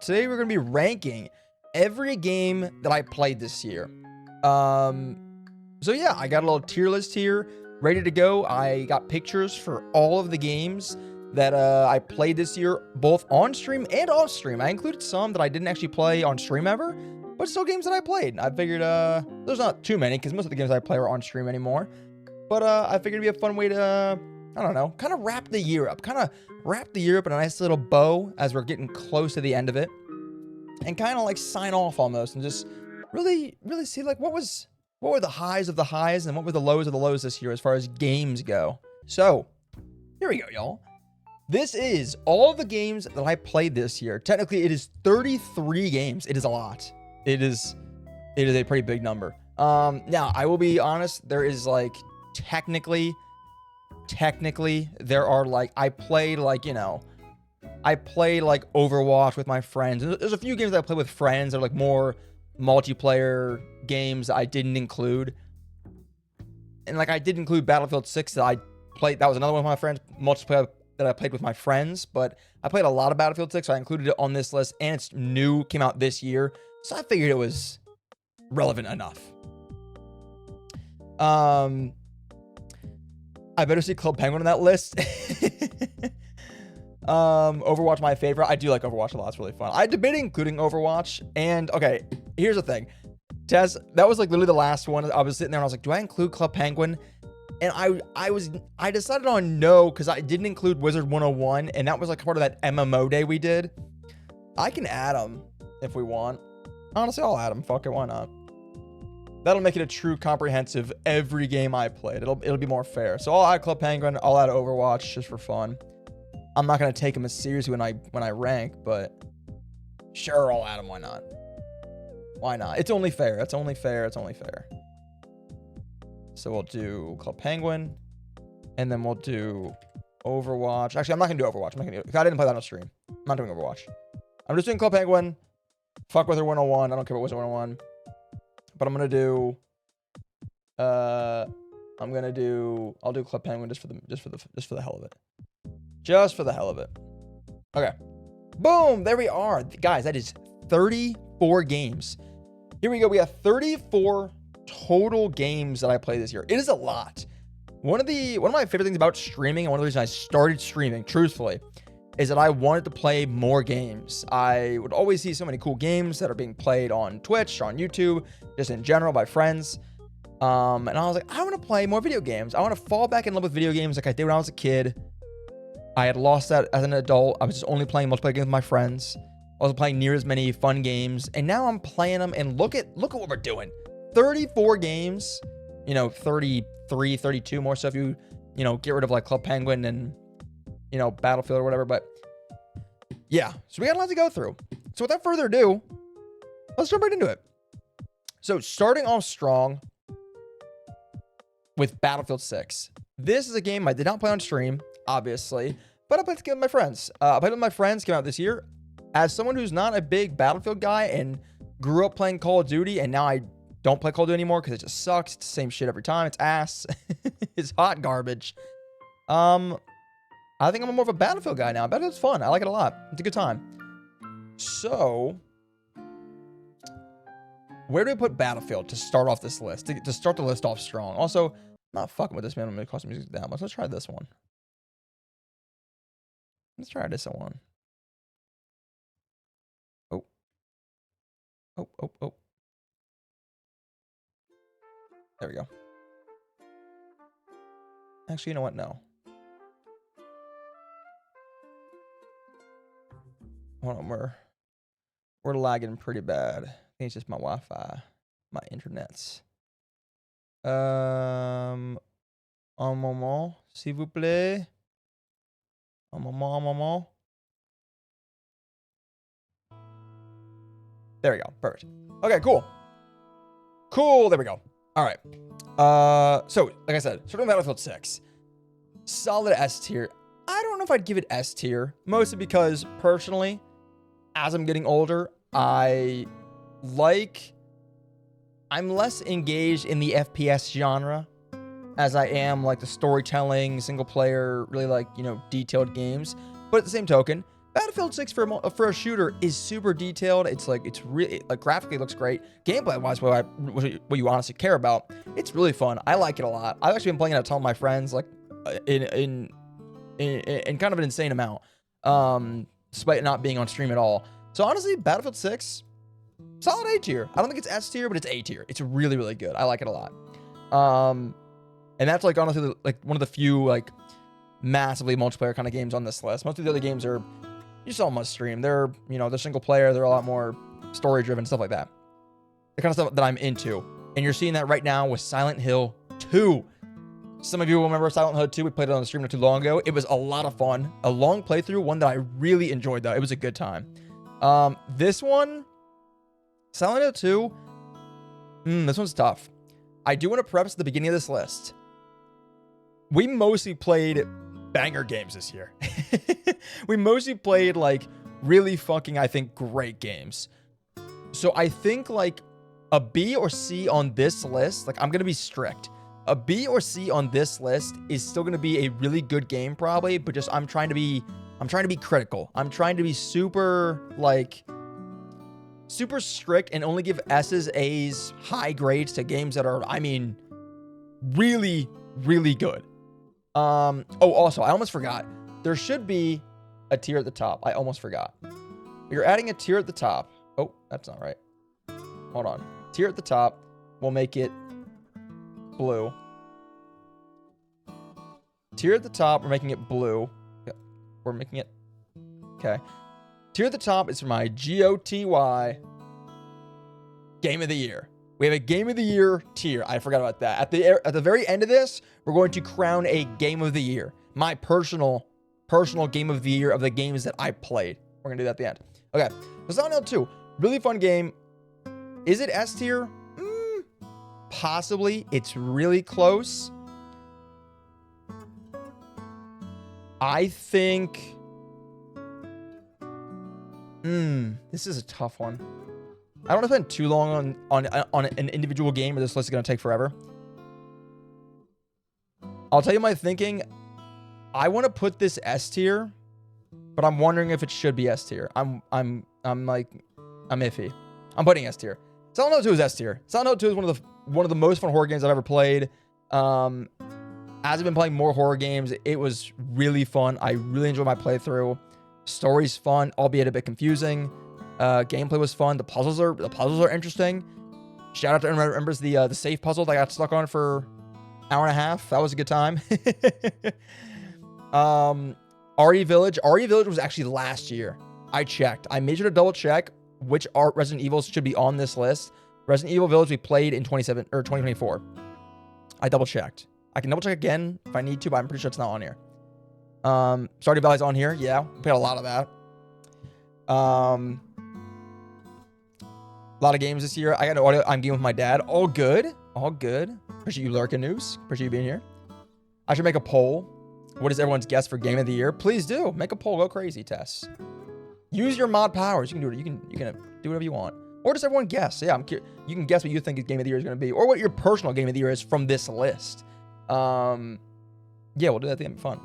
Today we're going to be ranking every game that I played this year. So yeah, I got a little tier list here ready to go. I got pictures for all of the games that I played this year, both on stream and off stream. I included some that I didn't actually play on stream ever, but still games that I played. I figured there's not too many because most of the games I play are on stream anymore. But I figured it'd be a fun way to, I don't know, kind of wrap the year up. Kind of wrap the year up in a nice little bow as we're getting close to the end of it. And kind of like sign off almost and just really see like what were the highs of the highs and what were the lows of the lows this year as far as games go. So, here we go, y'all. This is all the games that I played this year. Technically, it is 33 games. It is a lot. It is a pretty big number. Now, I will be honest, there is like technically there are like I played like Overwatch with my friends. There's a few games that I played with friends that are like more multiplayer games that I didn't include. And like I did include Battlefield 6 that I played. That was another one of my friends multiplayer that I played with my friends, but I played a lot of Battlefield 6, so I included it on this list, and it's new, came out this year. So I figured it was relevant enough. I better see Club Penguin on that list. Overwatch, my favorite. I do like Overwatch a lot. It's really fun. I debated including Overwatch, and okay, here's the thing. Tess, that was like literally the last one. I was sitting there and I was like, do I include Club Penguin? And I decided on no, because I didn't include Wizard 101, and that was like part of that MMO day we did. I can add them if we want. Honestly, I'll add them. Fuck it, why not? That'll make it a true comprehensive every game I played. It'll be more fair. So I'll add Club Penguin. I'll add Overwatch just for fun. I'm not gonna take them as seriously when I rank, but sure, I'll add them. Why not? Why not? It's only fair. It's only fair. It's only fair. So we'll do Club Penguin, and then we'll do Overwatch. Actually, I'm not gonna do Overwatch. I'm not gonna do, I didn't play that on stream. I'm not doing Overwatch. I'm just doing Club Penguin. Fuck Wizard 101. I don't care about Wizard 101. But I'm gonna do. I'll do Club Penguin just for the hell of it. Just for the hell of it. Okay. Boom! There we are. Guys, that is 34 games. Here we go. We have 34 total games that I played this year. It is a lot. One of my favorite things about streaming, and one of the reasons I started streaming, truthfully, is that I wanted to play more games. I would always see so many cool games that are being played on Twitch, on YouTube, just in general by friends. And I was like, I want to play more video games. I want to fall back in love with video games like I did when I was a kid. I had lost that as an adult. I was just only playing multiplayer games with my friends. I wasn't playing near as many fun games. And now I'm playing them, and look at what we're doing. 34 games, 33, 32 more. So if you get rid of like Club Penguin and, Battlefield or whatever. But yeah, so we got a lot to go through. So without further ado, let's jump right into it. So starting off strong with Battlefield 6. This is a game I did not play on stream, obviously, but I played this game with my friends. I played with my friends, came out this year. As someone who's not a big Battlefield guy and grew up playing Call of Duty, and now I don't play Call of Duty anymore because it just sucks. It's the same shit every time. It's ass. It's hot garbage. I think I'm more of a Battlefield guy now. Battlefield's fun. I like it a lot. It's a good time. So, where do we put Battlefield to start off this list? To start the list off strong. Also, I'm not fucking with this, man. I'm going to cost music that much. Let's try this one. Let's try this one. Oh. There we go. Actually, you know what? No. Hold on, we're lagging pretty bad. I think it's just my Wi-Fi, my internet's. Un moment, s'il vous plaît. Un moment. There we go. Perfect. Okay, cool. There we go. All right. So like I said, starting with Battlefield 6, solid S tier. I don't know if I'd give it S tier, mostly because personally, as I'm getting older, I'm less engaged in the FPS genre as I am like the storytelling, single player, really like, detailed games. But at the same token, Battlefield 6 for a shooter is super detailed. It's really, like, graphically looks great. Gameplay wise, what you honestly care about, it's really fun. I like it a lot. I've actually been playing it a ton with my friends, like in kind of an insane amount, despite it not being on stream at all. So honestly, Battlefield 6, solid A tier. I don't think it's S tier, but it's A tier. It's really, really good. I like it a lot. And that's like honestly like one of the few like massively multiplayer kind of games on this list. Most of the other games are, you saw must stream. They're, you know, they're single player. They're a lot more story driven, stuff like that. The kind of stuff that I'm into. And you're seeing that right now with Silent Hill 2. Some of you will remember Silent Hill 2. We played it on the stream not too long ago. It was a lot of fun. A long playthrough, one that I really enjoyed though. It was a good time. This one, Silent Hill 2, this one's tough. I do want to preface at the beginning of this list. We mostly played banger games this year. We mostly played like really fucking, I think, great games. So I think like a B or C on this list, like I'm going to be strict. A B or C on this list is still going to be a really good game probably, but just I'm trying to be critical. I'm trying to be super strict and only give S's, A's, high grades to games that are, I mean, really, really good. Oh, also, I almost forgot. There should be a tier at the top. I almost forgot. You're adding a tier at the top. Oh, that's not right. Hold on. Tier at the top. We'll make it blue. Tier at the top. We're making it blue. Yep. We're making it. Okay. Tier at the top is for my GOTY Game of the Year. We have a Game of the Year tier. I forgot about that. At the very end of this, we're going to crown a Game of the Year. My personal Game of the Year of the games that I played. We're going to do that at the end. Okay. Silent Hill 2. Really fun game. Is it S tier? Possibly. It's really close. I think... this is a tough one. I don't want to spend too long on an individual game or this list is going to take forever. I'll tell you my thinking. I want to put this S tier, but I'm wondering if it should be S tier. I'm iffy. I'm putting S tier. Silent Hill 2 is S tier. Silent Hill 2 is one of the most fun horror games I've ever played. As I've been playing more horror games, it was really fun. I really enjoyed my playthrough. Story's fun, albeit a bit confusing. Gameplay was fun. The puzzles are interesting. Shout out to anyone who remembers the safe puzzle that I got stuck on for an hour and a half. That was a good time. RE Village. RE Village was actually last year. I checked. I made sure to double check which Resident Evils should be on this list. Resident Evil Village we played in 2024. I double checked. I can double check again if I need to, but I'm pretty sure it's not on here. Stardew Valley's on here. Yeah, we played a lot of that. A lot of games this year. I got an audio. I'm gaming with my dad. All good. All good. Appreciate you lurking, News. Appreciate you being here. I should make a poll. What is everyone's guess for Game of the Year? Please do. Make a poll. Go crazy, Tess. Use your mod powers. You can do it. You can do whatever you want. Or just everyone guess. Yeah, you can guess what you think Game of the Year is going to be. Or what your personal Game of the Year is from this list. Yeah, we'll do that. I think it'd be fun.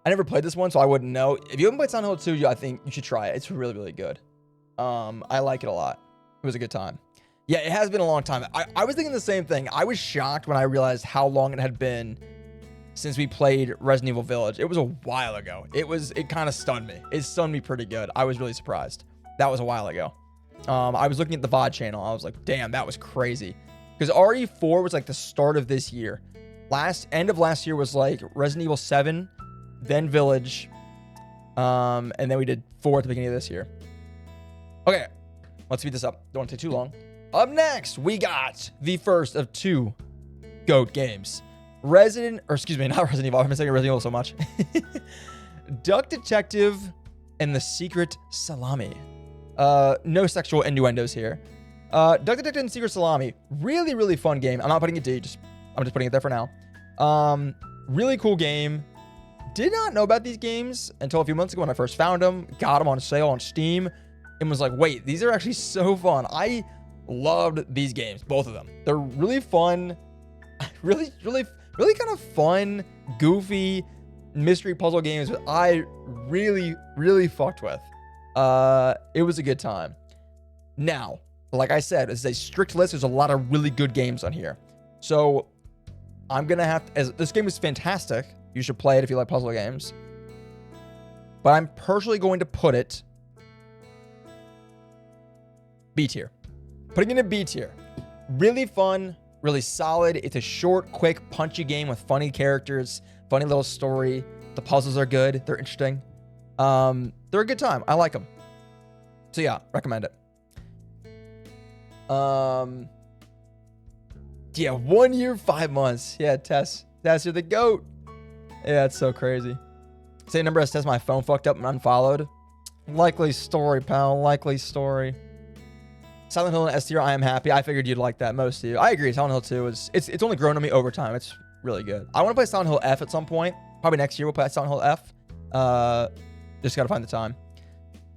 I never played this one, so I wouldn't know. If you haven't played Silent Hill 2, I think you should try it. It's really, really good. I like it a lot. It was a good time. Yeah, it has been a long time. I was thinking the same thing. I was shocked when I realized how long it had been since we played Resident Evil Village. It was a while ago. It kind of stunned me. It stunned me pretty good. I was really surprised. That was a while ago. I was looking at the VOD channel. I was like, damn, that was crazy. Because RE4 was like the start of this year. End of last year was like Resident Evil 7, then Village, and then we did 4 at the beginning of this year. Okay, let's speed this up. Don't want to take too long. Up next, we got the first of 2 GOAT games. Not Resident Evil. I've been saying Resident Evil so much. Duck Detective and the Secret Salami. No sexual innuendos here. Duck Detective and Secret Salami. Really, really fun game. I'm not putting it D. I'm just putting it there for now. Really cool game. Did not know about these games until a few months ago when I first found them. Got them on sale on Steam. And was like, wait, these are actually so fun. I loved these games. Both of them. They're really fun. Really kind of fun, goofy, mystery puzzle games that I really, really fucked with. It was a good time. Now, like I said, it's a strict list. There's a lot of really good games on here. So I'm going to have to, as this game is fantastic. You should play it if you like puzzle games. But I'm personally going to put it B tier. Putting it in B tier. Really fun, really solid. It's a short, quick, punchy game with funny characters, funny little story. The puzzles are good. They're interesting. They're a good time. I like them. So yeah, recommend it. Yeah, 1 year, 5 months. Yeah, Tess, you're the GOAT. Yeah, it's so crazy. Same number as Tess, my phone fucked up and unfollowed. Likely story, pal. Likely story. Silent Hill and S tier, I am happy. I figured you'd like that, most of you. I agree. Silent Hill 2 is it's only grown on me over time. It's really good. I want to play Silent Hill F at some point. Probably next year we'll play Silent Hill F. Just gotta find the time.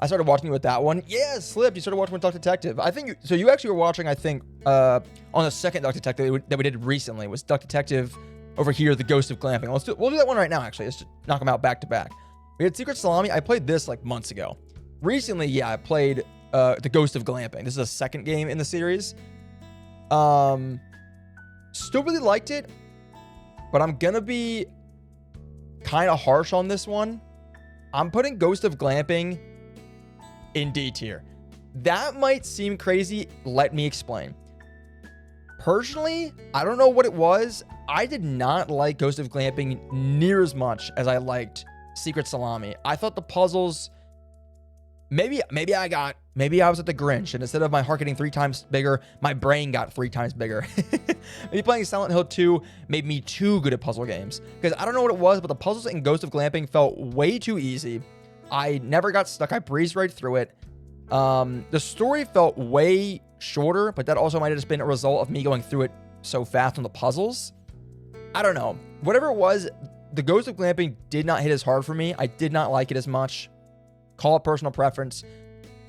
I started watching you with that one. Yeah, Slip. You started watching with Duck Detective. I think so. You actually were watching. I think on the second Duck Detective that we did recently was Duck Detective over here, The Ghost of Glamping. We'll do that one right now. Actually, let's just knock them out back to back. We had Secret Salami. I played this like months ago. Recently, yeah, I played The Ghost of Glamping. This is a second game in the series. Still really liked it, but I'm gonna be kind of harsh on this one. I'm putting Ghost of Glamping in D tier. That might seem crazy. Let me explain. Personally, I don't know what it was. I did not like Ghost of Glamping near as much as I liked Secret Salami. I thought the puzzles, maybe I was at the Grinch, and instead of my heart getting 3 times bigger, my brain got 3 times bigger. Maybe playing Silent Hill 2 made me too good at puzzle games. Because I don't know what it was, but the puzzles in Ghost of Glamping felt way too easy. I never got stuck. I breezed right through it. The story felt way shorter, but that also might have just been a result of me going through it so fast on the puzzles. I don't know. Whatever it was, the Ghost of Glamping did not hit as hard for me. I did not like it as much. Call it personal preference.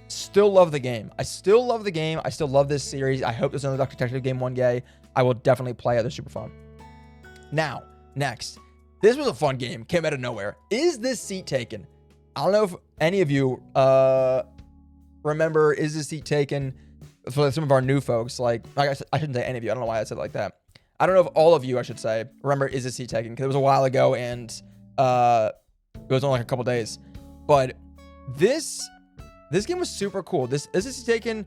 Still love the game. I still love the game. I still love this series. I hope there's another Duck Detective game one day. I will definitely play it. They're super fun. Now, next. This was a fun game. Came out of nowhere. Is this seat taken? I don't know if any of you remember Is This Seat Taken for some of our new folks. Like I shouldn't say any of you. I don't know why I said it like that. I don't know if all of you, I should say, remember Is This Seat Taken, because it was a while ago and it was only like a couple days. But this game was super cool. Is This Seat Taken,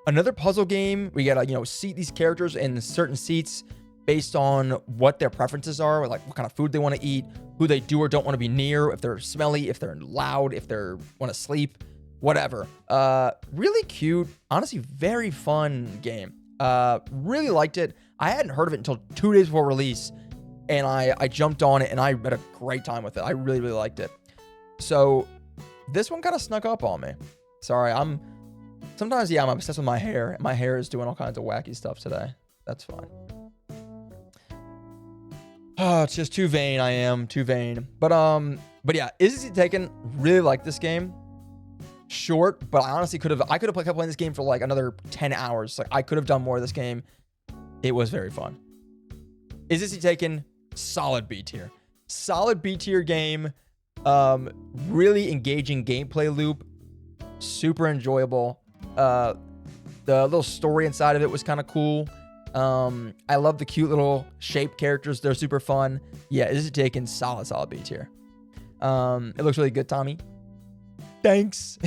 another puzzle game. We gotta, seat these characters in certain seats based on what their preferences are, like what kind of food they want to eat, who they do or don't want to be near, if they're smelly, if they're loud, if they want to sleep, whatever. Really cute, honestly, very fun game. Really liked it. I hadn't heard of it until 2 days before release, and I jumped on it, and I had a great time with it. I really, really liked it. So this one kind of snuck up on me. Sorry, I'm obsessed with my hair. My hair is doing all kinds of wacky stuff today. That's fine. Oh, it's just too vain. I am too vain. But yeah, Is This Seat Taken? Really like this game. Short, but I honestly kept playing this game for like another 10 hours. Like I could have done more of this game. It was very fun. Is This Seat Taken? Solid B tier. Solid B tier game. Really engaging gameplay loop. Super enjoyable. The little story inside of it was kind of cool. I love the cute little shape characters. They're super fun. Yeah, Is This Seat Taken? Solid B tier. It looks really good, Tommy. Thanks.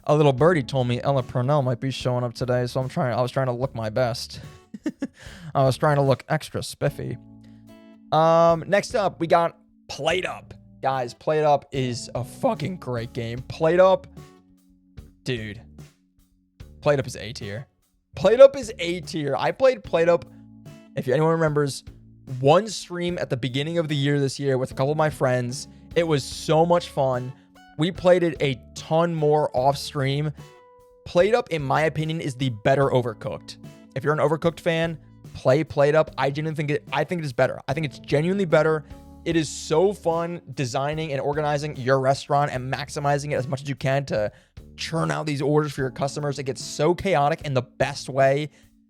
A little birdie told me Ella Purnell might be showing up today, so I was trying to look my best. I was trying to look extra spiffy. Next up, we got PlateUp. Guys, PlateUp is a fucking great game. PlateUp, dude. PlateUp is A tier. PlateUp is A tier. I played PlateUp, if anyone remembers, one stream at the beginning of the year this year with a couple of my friends. It was so much fun. We played it a ton more off stream. PlateUp, in my opinion, is the better Overcooked. If you're an Overcooked fan, play PlateUp. I think it is better. I think it's genuinely better. It is so fun designing and organizing your restaurant and maximizing it as much as you can to churn out these orders for your customers. It gets so chaotic in the best way,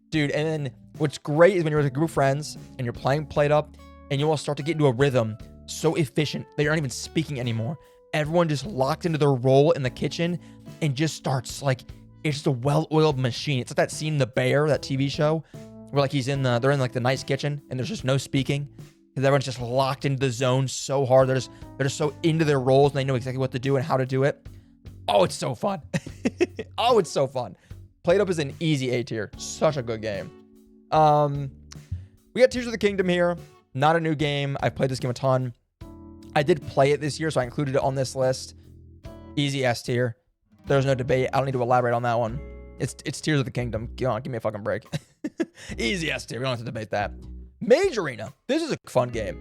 dude. And then what's great is when you're with a group of friends and you're playing PlateUp and you all start to get into a rhythm so efficient. They aren't even speaking anymore. Everyone just locked into their role in the kitchen and just starts like, it's just a well-oiled machine. It's like that scene in The Bear, that TV show, where like they're in like the nice kitchen and there's just no speaking because everyone's just locked into the zone so hard. They're just so into their roles and they know exactly what to do and how to do it. Oh, it's so fun. Oh, it's so fun. PlateUp is an easy A tier. Such a good game. We got Tears of the Kingdom here. Not a new game. I've played this game a ton. I did play it this year, so I included it on this list. Easy S tier. There's no debate. I don't need to elaborate on that one. It's Tears of the Kingdom. Come on, give me a fucking break. Easy S tier. We don't have to debate that. Mage Arena. This is a fun game.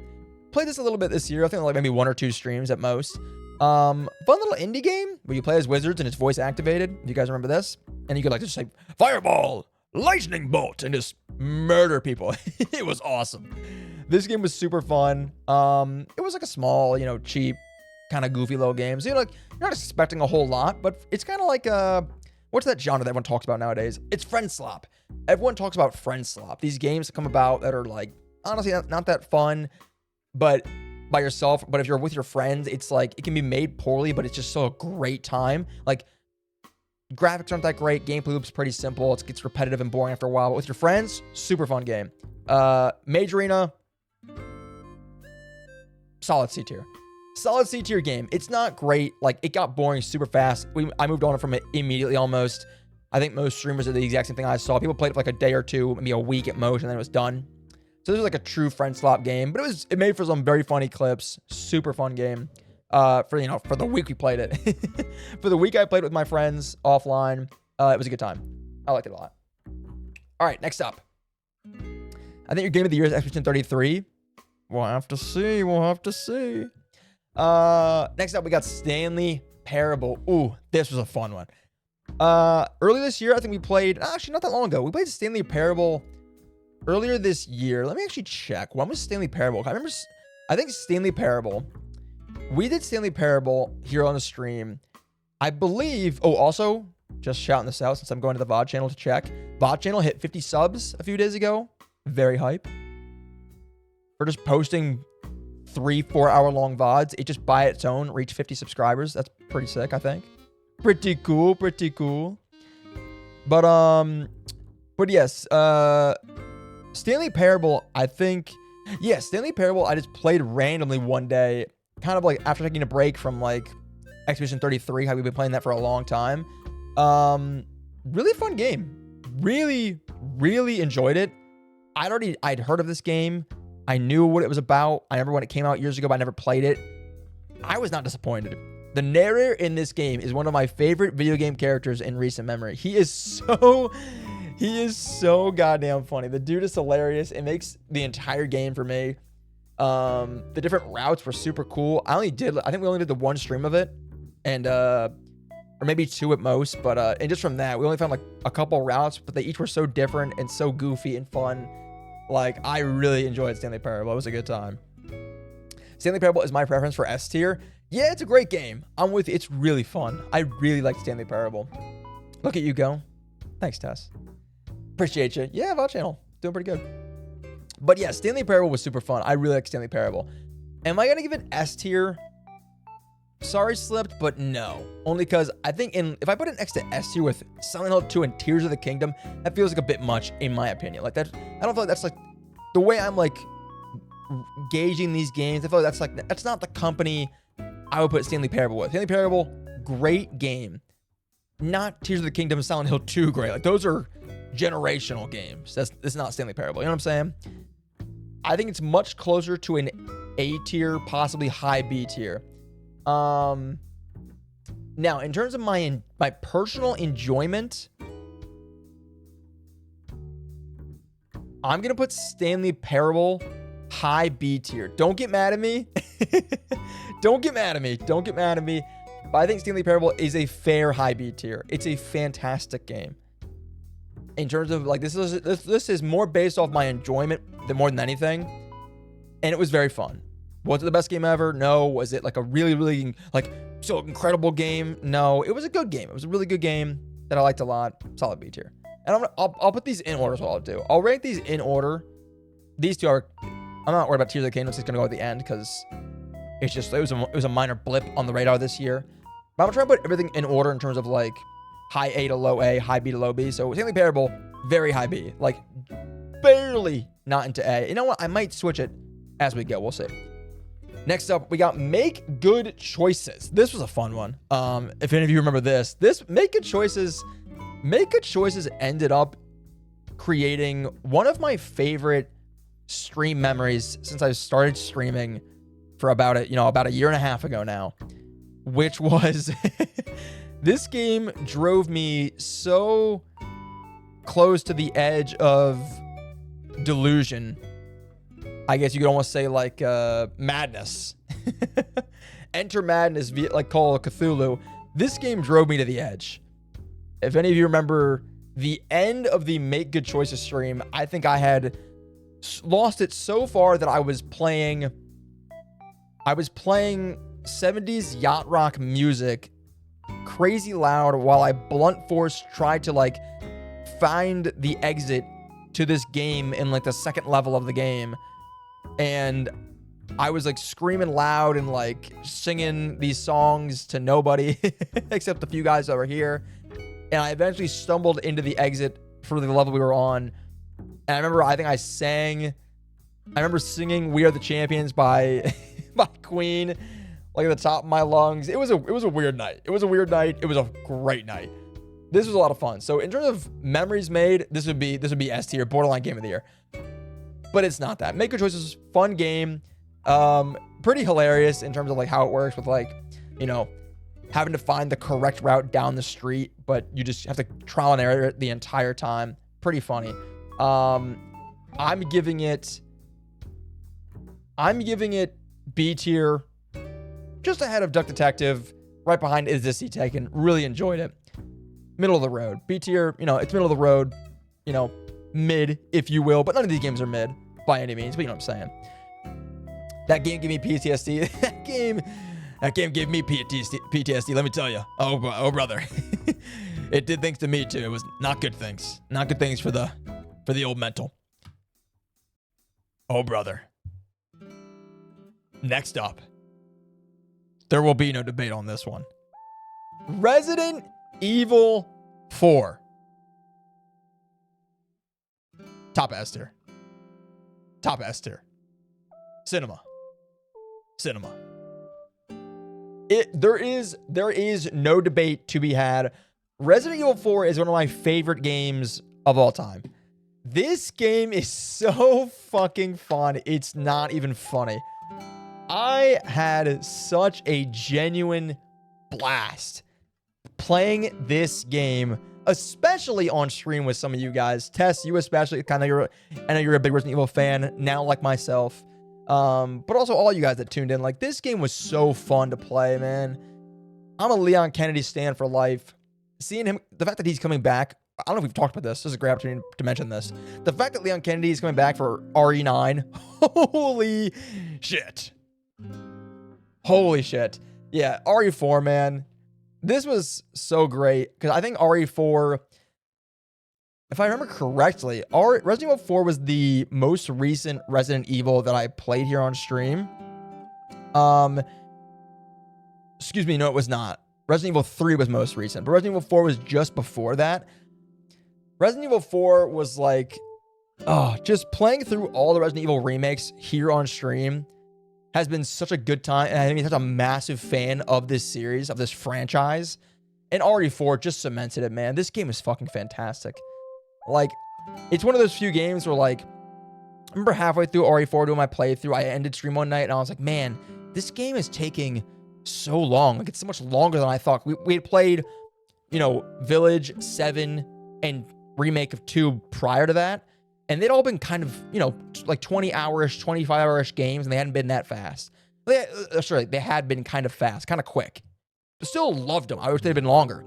Played this a little bit this year. I think like maybe 1 or 2 streams at most. Fun little indie game where you play as wizards and it's voice activated. If you guys remember this, and you could like just say fireball, lightning bolt, and just murder people. It was awesome. This game was super fun. It was like a small, cheap, kind of goofy little game. So you're not expecting a whole lot, but it's kind of like what's that genre that everyone talks about nowadays? It's friend slop. Everyone talks about friend slop. These games that come about that are like honestly not that fun, but by yourself. But if you're with your friends, it's like it can be made poorly, but it's just so a great time. Like graphics aren't that great. Gameplay loop's pretty simple. It gets repetitive and boring after a while. But with your friends, super fun game. Mage Arena, solid C tier. Solid C tier game. It's not great. Like it got boring super fast. I moved on from it immediately almost. I think most streamers are the exact same thing I saw. People played it for like a day or two, maybe a week at most, and then it was done. So this was like a true friend slop game, but it made for some very funny clips. Super fun game. For the week we played it. For the week I played with my friends offline, it was a good time. I liked it a lot. All right, next up. I think your game of the year is Expedition 33. We'll have to see. Next up, we got Stanley Parable. Ooh, this was a fun one. Earlier this year, I think we played, actually not that long ago, we played Stanley Parable earlier this year. Let me actually check. When was Stanley Parable? I think Stanley Parable. We did Stanley Parable here on the stream. I believe, also, just shouting this out since I'm going to the VOD channel to check. VOD channel hit 50 subs a few days ago. Very hype. We're just posting 3-4 hour long VODs. It just by its own reached 50 subscribers. That's pretty sick, I think. Pretty cool. But yes, Stanley Parable, I think, Stanley Parable, I just played randomly one day, kind of like after taking a break from like Expedition 33, how we've been playing that for a long time. Really fun game. Really, really enjoyed it. I'd heard of this game. I knew what it was about. I remember when it came out years ago, but I never played it. I was not disappointed. The narrator in this game is one of my favorite video game characters in recent memory. He is so goddamn funny. The dude is hilarious. It makes the entire game for me. The different routes were super cool. I think we only did the 1 stream of it, and or maybe 2 at most. But and just from that, we only found like a couple routes, but they each were so different and so goofy and fun. Like I really enjoyed Stanley Parable. It was a good time. Stanley Parable is my preference for S tier. Yeah, it's a great game. I'm with you. It's really fun. I really like Stanley Parable. Look at you go. Thanks, Tess. Appreciate you. Yeah, VOD channel. Doing pretty good. But yeah, Stanley Parable was super fun. I really like Stanley Parable. Am I going to give it S tier? Sorry, slipped, but no. Only because I think if I put it next to S tier with Silent Hill 2 and Tears of the Kingdom, that feels like a bit much in my opinion. Like that, I don't feel like that's like the way I'm like gauging these games. I feel like that's not the company I would put Stanley Parable with. Stanley Parable, great game. Not Tears of the Kingdom and Silent Hill 2 great. Like those are generational games. That's not Stanley Parable. You know what I'm saying? I think it's much closer to an A tier, possibly high B tier. Now, in terms of my personal enjoyment, I'm gonna put Stanley Parable high B tier. Don't get mad at me. Don't get mad at me. But I think Stanley Parable is a fair high B tier. It's a fantastic game. In terms of like this is more based off my enjoyment than more than anything, and it was very fun. Was it the best game ever? No. Was it like a really, really like so incredible game? No. It was a good game. It was a really good game that I liked a lot. Solid B tier. And I'll put these in order. Is what I'll do. I'll rank these in order. These two are. I'm not worried about Tears of the Kingdom. It's just gonna go at the end because It's just, it was a minor blip on the radar this year. But I'm trying to put everything in order in terms of like high A to low A, high B to low B. So Stanley Parable, very high B. Like barely not into A. You know what? I might switch it as we go. We'll see. Next up, we got Make Good Choices. This was a fun one. If any of you remember this Make Good Choices ended up creating one of my favorite stream memories since I started streaming for about a year and a half ago now, which was this game drove me so close to the edge of delusion. I guess you could almost say like madness. Enter madness, like Call of Cthulhu. This game drove me to the edge. If any of you remember the end of the Make Good Choices stream, I think I had lost it so far that I was playing 70s yacht rock music crazy loud while I blunt force tried to like find the exit to this game in like the second level of the game. And I was like screaming loud and like singing these songs to nobody except a few guys that were here. And I eventually stumbled into the exit for the level we were on. And I remember, I remember singing We Are the Champions by Queen, like at the top of my lungs. It was a weird night. It was a weird night. It was a great night. This was a lot of fun. So in terms of memories made, this would be S tier, borderline game of the year. But it's not that. Make Good Choices, fun game. Pretty hilarious in terms of like how it works with like, having to find the correct route down the street, but you just have to trial and error it the entire time. Pretty funny. I'm giving it B tier, just ahead of Duck Detective, right behind Is This Sea Taken. Really enjoyed it. Middle of the road. B tier, it's middle of the road, mid, if you will, but none of these games are mid by any means, but you know what I'm saying. That game gave me PTSD. That game gave me PTSD, let me tell you. Oh brother. It did things to me too. It was not good things. Not good things for the old mental. Oh brother. Next up. There will be no debate on this one. Resident Evil 4. Top S tier. Top S tier. Cinema. There is no debate to be had. Resident Evil 4 is one of my favorite games of all time. This game is so fucking fun. It's not even funny. I had such a genuine blast playing this game, especially on stream with some of you guys. Tess, you especially, I know you're a big Resident Evil fan now, like myself. But also all you guys that tuned in. Like, this game was so fun to play, man. I'm a Leon Kennedy stan for life. Seeing him, the fact that he's coming back, I don't know if we've talked about this. This is a great opportunity to mention this. The fact that Leon Kennedy is coming back for RE9, holy shit. Holy shit. Yeah, RE4, man. This was so great, because I think RE4, if I remember correctly, Resident Evil 4 was the most recent Resident Evil that I played here on stream. Excuse me, no, it was not. Resident Evil 3 was most recent, but Resident Evil 4 was just before that. Resident Evil 4 was like, just playing through all the Resident Evil remakes here on stream has been such a good time, and I'm such a massive fan of this series, of this franchise. And RE4 just cemented it, man. This game is fucking fantastic. Like, it's one of those few games where, like, I remember halfway through RE4 doing my playthrough, I ended stream one night, and I was like, man, this game is taking so long. Like, it's so much longer than I thought. We had played, Village, 7, and remake of 2 prior to that, and they'd all been kind of, like 20-hour-ish, 25-hour-ish games, and they hadn't been that fast. They had been kind of fast, kind of quick. Still loved them. I wish they'd been longer.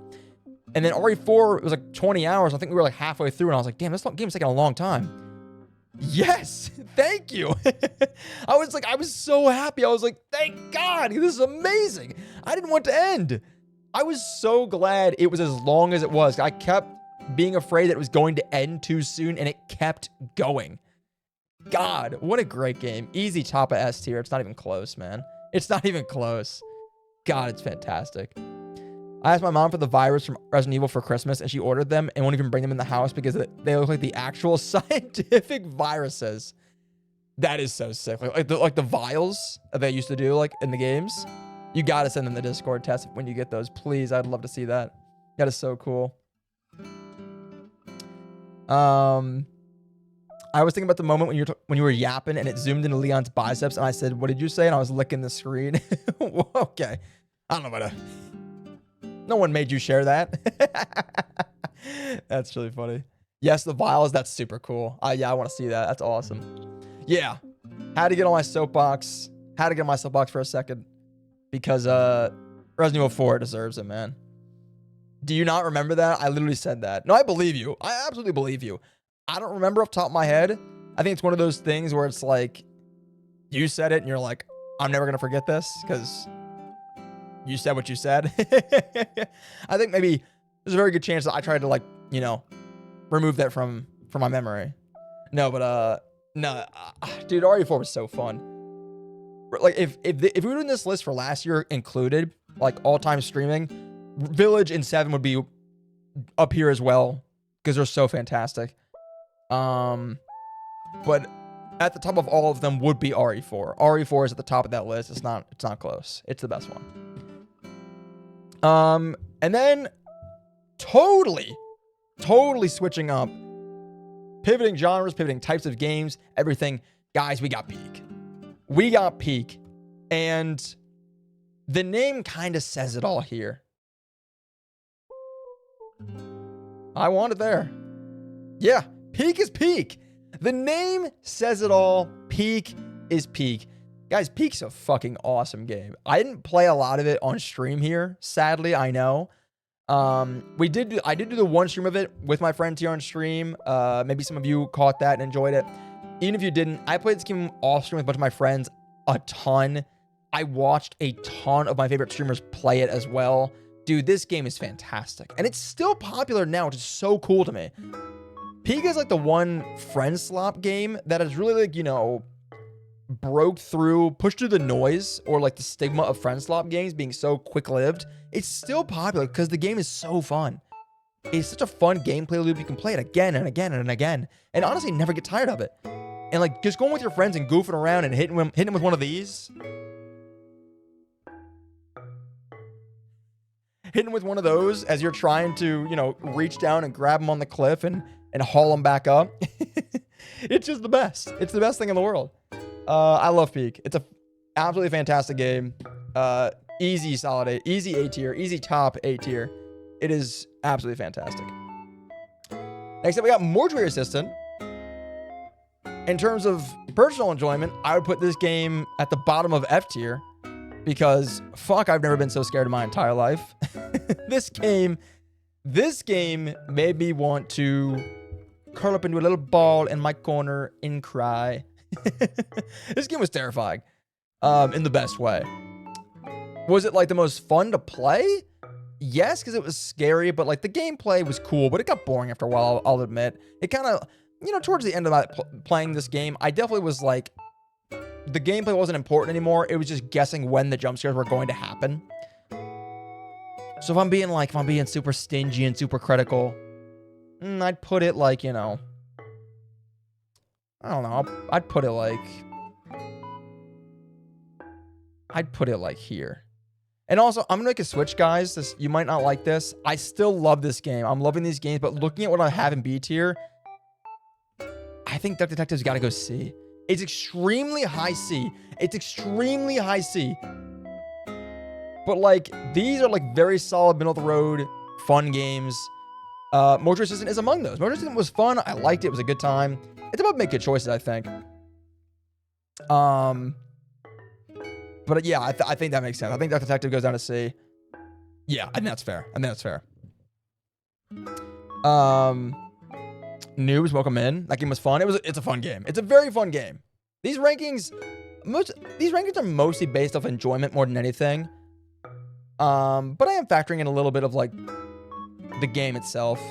And then RE4, it was like 20 hours. I think we were like halfway through, and I was like, damn, this game's taking a long time. Yes, thank you. I was so happy. I was like, thank God, this is amazing. I didn't want to end. I was so glad it was as long as it was. I kept being afraid that it was going to end too soon, and it kept going. God, what a great game. Easy top of S tier. It's not even close, man. It's not even close. God, it's fantastic. I asked my mom for the virus from Resident Evil for Christmas, and she ordered them and won't even bring them in the house because they look like the actual scientific viruses. That is so sick. Like the vials that they used to do like in the games. You gotta send them the Discord test when you get those, please. I'd love to see that. That is so cool. I was thinking about the moment when you were yapping and it zoomed into Leon's biceps, and I said, "What did you say?" And I was licking the screen. Okay, I don't know about No one made you share that. That's really funny. Yes, the vials. That's super cool. Yeah, I want to see that. That's awesome. Yeah, had to get on my soapbox. Had to get on my soapbox for a second because Resident Evil 4 deserves it, man. Do you not remember that? I literally said that. No, I believe you. I absolutely believe you. I don't remember off the top of my head. I think it's one of those things where it's like, you said it and you're like, I'm never going to forget this because you said what you said. I think maybe there's a very good chance that I tried to, like, you know, remove that from my memory. No, but, no, dude, RE4 was so fun. Like, if we were doing this list for last year included, like, all-time streaming, Village and 7 would be up here as well because they're so fantastic. But at the top of all of them would be RE4. RE4 is at the top of that list. It's not close. It's the best one. And then totally switching up, pivoting genres, pivoting types of games, everything. Guys, we got Peak. We got Peak. And the name kind of says it all here. I want it there. Yeah, Peak is Peak. The name says it all. Peak is Peak. Guys, Peak's a fucking awesome game. I didn't play a lot of it on stream here, sadly, I know. I did do the one stream of it with my friends here on stream. Maybe some of you caught that and enjoyed it. Even if you didn't, I played this game off stream with a bunch of my friends a ton. I watched a ton of my favorite streamers play it as well. Dude, this game is fantastic. And it's still popular now, which is so cool to me. Peak is like the one friend slop game that has really, like, you know, broke through, pushed through the noise or like the stigma of friend slop games being so quick-lived. It's still popular because the game is so fun. It's such a fun gameplay loop. You can play it again and again and again. And honestly, never get tired of it. And like just going with your friends and goofing around and hitting them with one of these. Hitting with one of those as you're trying to, you know, reach down and grab them on the cliff and haul them back up. It's just the best. It's the best thing in the world. I love Peak. It's a absolutely fantastic game. Easy solid A, easy A tier, easy top A tier. It is absolutely fantastic. Next up, we got Mortuary Assistant. In terms of personal enjoyment, I would put this game at the bottom of F tier because fuck, I've never been so scared in my entire life. This game made me want to curl up into a little ball in my corner and cry. This game was terrifying, in the best way. Was it like the most fun to play? Yes, because it was scary, but like the gameplay was cool, but it got boring after a while, I'll admit. It kind of, you know, towards the end of that playing this game, I definitely was like, the gameplay wasn't important anymore. It was just guessing when the jump scares were going to happen. So if I'm being super stingy and super critical, I'd put it like, you know, I don't know. I'd put it like here. And also, I'm gonna make a switch, guys. You might not like this. I still love this game. I'm loving these games, but looking at what I have in B tier, I think Duck Detective's got to go C. It's extremely high C. It's extremely high C. But like, these are like very solid middle of the road, fun games. Mortuary Assistant is among those. Mortuary Assistant was fun. I liked it. It was a good time. It's about making good choices, I think. But yeah, I think that makes sense. I think Duck Detective goes down to C. Yeah, I think that's fair. Noobs, welcome in. That game was fun. It's a fun game. It's a very fun game. These rankings are mostly based off enjoyment more than anything. But I am factoring in a little bit of like the game itself.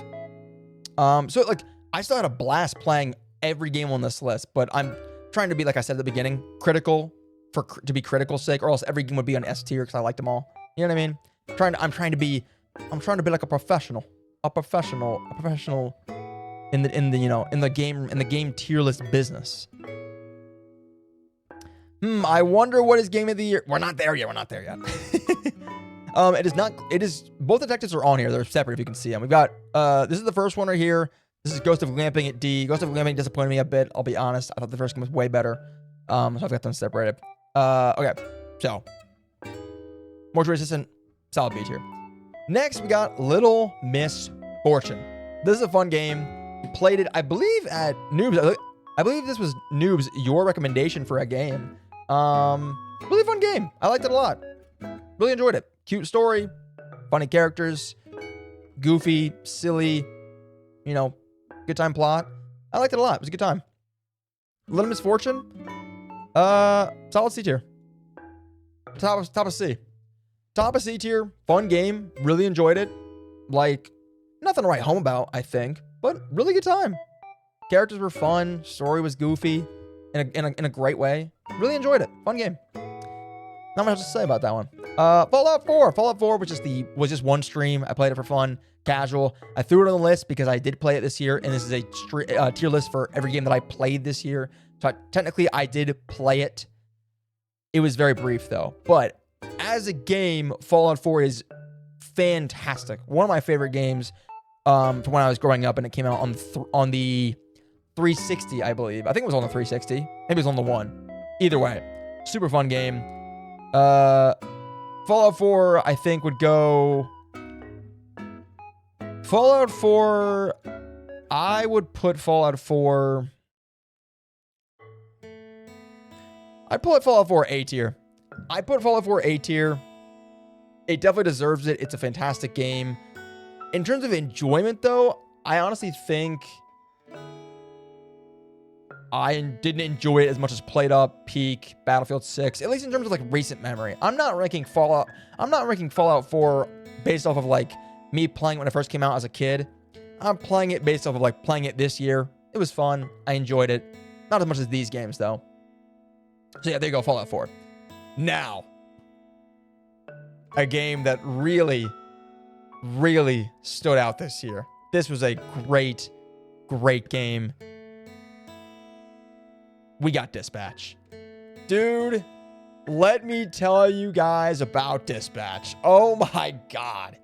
So like I still had a blast playing every game on this list, but I'm trying to be, like I said at the beginning, critical to be critical sake, or else every game would be on S tier because I like them all. You know what I mean? I'm trying to be like a professional in the game tier list business. I wonder what is game of the year. We're not there yet. It is both detectives are on here. They're separate if you can see them. We've got this is the first one right here. This is Ghost of Glamping at D. Ghost of Glamping disappointed me a bit, I'll be honest. I thought the first game was way better. So I've got them separated. Okay. So Mortuary Resistant, solid B tier. Next, we got Little Miss Fortune. This is a fun game. We played it, I believe, at Noobs. I believe this was Noobs, your recommendation for a game. Really fun game. I liked it a lot. Really enjoyed it. Cute story, funny characters, goofy, silly, good time plot. I liked it a lot. It was a good time. Little Miss Fortune, solid C tier. Top of C. Top of C tier. Fun game. Really enjoyed it. Like, nothing to write home about, I think, but really good time. Characters were fun. Story was goofy in a great way. Really enjoyed it. Fun game. Not much to say about that one. Fallout 4. Fallout 4 was just one stream. I played it for fun, casual. I threw it on the list because I did play it this year, and this is a tier list for every game that I played this year. So technically, I did play it. It was very brief though. But as a game, Fallout 4 is fantastic. One of my favorite games from when I was growing up, and it came out on the 360, I believe. I think it was on the 360. Maybe it was on the One. Either way, super fun game. Fallout 4, I think, would go... Fallout 4... I would put Fallout 4... I'd put Fallout 4 A tier. I put Fallout 4 A tier. It definitely deserves it. It's a fantastic game. In terms of enjoyment, though, I honestly think I didn't enjoy it as much as Played Up, Peak, Battlefield 6, at least in terms of like recent memory. I'm not ranking Fallout 4 based off of like me playing when it first came out as a kid. I'm playing it based off of like playing it this year. It was fun. I enjoyed it. Not as much as these games though. So yeah, there you go, Fallout 4. Now, a game that really stood out this year. This was a great game. We got Dispatch. Dude, let me tell you guys about Dispatch. Oh my God.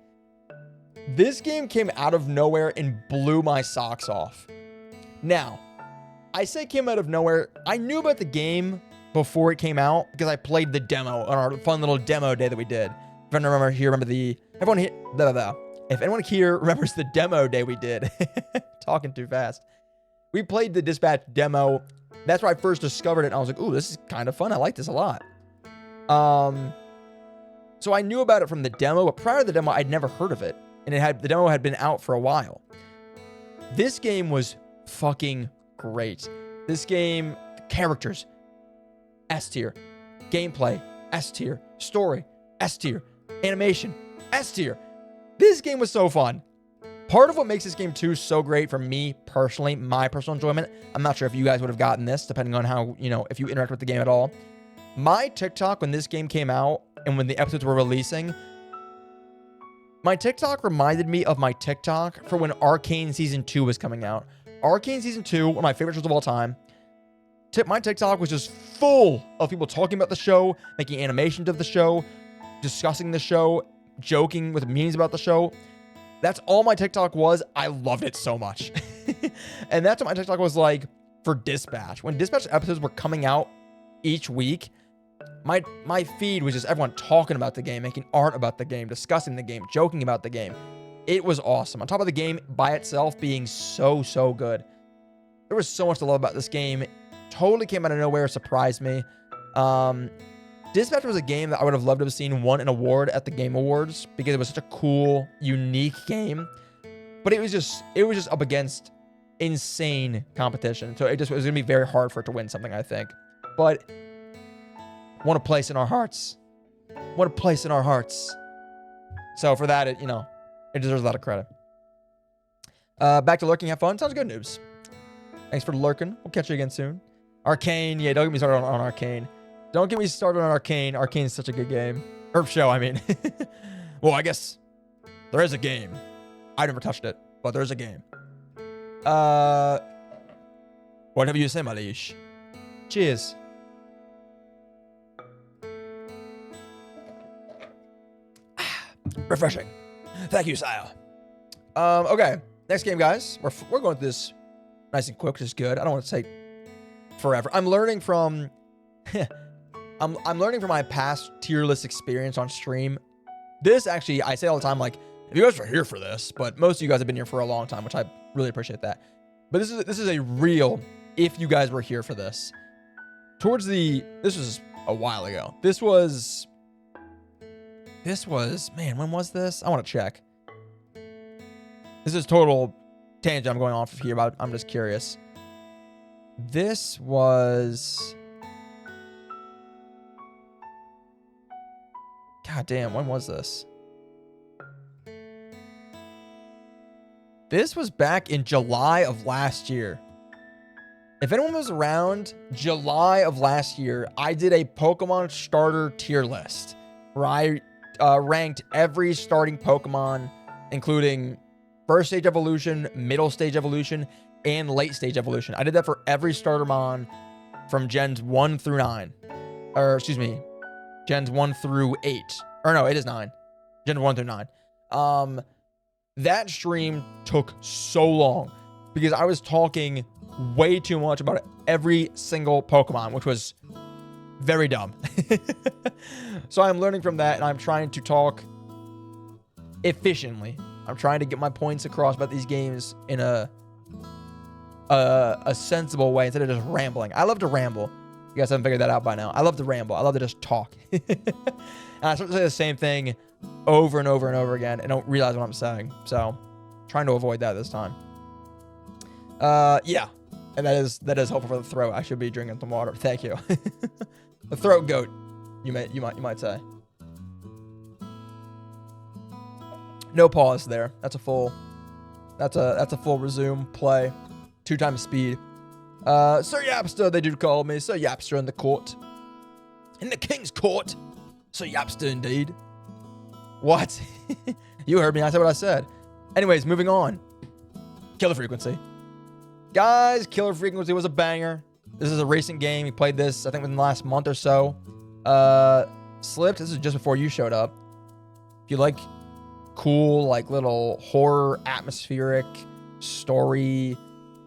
This game came out of nowhere and blew my socks off. Now, I say came out of nowhere. I knew about the game before it came out because I played the demo on our fun little demo day that we did. If anyone here remembers the demo day we did. Talking too fast. We played the Dispatch demo. That's where I first discovered it. And I was like, ooh, this is kind of fun. I like this a lot. So I knew about it from the demo, but prior to the demo, I'd never heard of it. And the demo had been out for a while. This game was fucking great. This game, characters, S tier. Gameplay, S tier. Story, S tier. Animation, S tier. This game was so fun. Part of what makes this game too so great for me personally, my personal enjoyment, I'm not sure if you guys would have gotten this, depending on how, if you interact with the game at all. My TikTok when this game came out and when the episodes were releasing, my TikTok reminded me of my TikTok for when Arcane Season 2 was coming out. Arcane Season 2, one of my favorite shows of all time. My TikTok was just full of people talking about the show, making animations of the show, discussing the show, joking with memes about the show. That's all my TikTok was. I loved it so much. And that's what my TikTok was like for Dispatch. When Dispatch episodes were coming out each week, my feed was just everyone talking about the game, making art about the game, discussing the game, joking about the game. It was awesome. On top of the game by itself being so good. There was so much to love about this game. Totally came out of nowhere, surprised me. Dispatch was a game that I would have loved to have seen won an award at the Game Awards because it was such a cool, unique game. But it was just up against insane competition. So it was going to be very hard for it to win something, I think. But want a place in our hearts. Want a place in our hearts. So for that, it deserves a lot of credit. Back to lurking, have fun. Sounds good, noobs. Thanks for lurking. We'll catch you again soon. Arcane, yeah, don't get me started on Arcane. Don't get me started on Arcane. Arcane is such a good game. Or show, I mean. Well, I guess there is a game. I never touched it, but there's a game. Whatever you say, my liege. Cheers. Refreshing. Thank you, sire. Okay. Next game, guys. We're going through this nice and quick, which is good. I don't want to take forever. I'm learning from I'm learning from my past tier list experience on stream. This actually, I say all the time, like, if you guys are here for this, but most of you guys have been here for a long time, which I really appreciate that. But this is a real, if you guys were here for this. This was a while ago. This was, man, when was this? I want to check. This is total tangent I'm going off of here, but I'm just curious. This was, god damn, when was this? This was back in July of last year. If anyone was around, July of last year, I did a Pokemon starter tier list where I ranked every starting Pokemon, including first stage evolution, middle stage evolution, and late stage evolution. I did that for every starter mon from gens 1 through 9. Or, excuse me, gens 1 through 8. Or no, it is 9. Gens 1 through 9. That stream took so long because I was talking way too much about every single Pokemon, which was very dumb. So I'm learning from that, and I'm trying to talk efficiently. I'm trying to get my points across about these games in a sensible way instead of just rambling. I love to ramble. You guys haven't figured that out by now. I love to ramble. I love to just talk. And I start to say the same thing over and over and over again and don't realize what I'm saying. So trying to avoid that this time. Yeah. And that is helpful for the throat. I should be drinking some water. Thank you. The throat goat, you might say. No pause there. That's a full resume play. 2 times speed. Sir Yapster, they do call me. Sir Yapster in the court. In the king's court. Sir Yapster indeed. What? You heard me. I said what I said. Anyways, moving on. Killer Frequency. Guys, Killer Frequency was a banger. This is a recent game. We played this, I think, within the last month or so. Slipped. This is just before you showed up. If you like cool, like, little horror, atmospheric, story,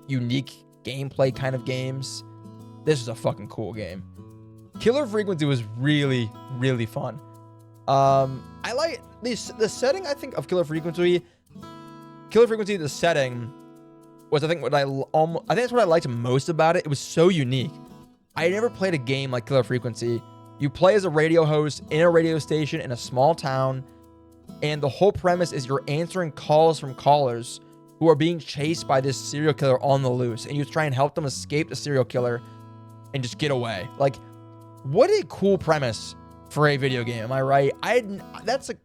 unique gameplay kind of games, this is a fucking cool game. Killer Frequency was really, really fun. I like the setting, I think, of Killer Frequency. Killer Frequency, the setting was, I think, that's what I liked most about it. It was so unique. I never played a game like Killer Frequency. You play as a radio host in a radio station in a small town, and the whole premise is you're answering calls from callers who are being chased by this serial killer on the loose, and you try and help them escape the serial killer and just get away. Like, what a cool premise for a video game, am I right? That's like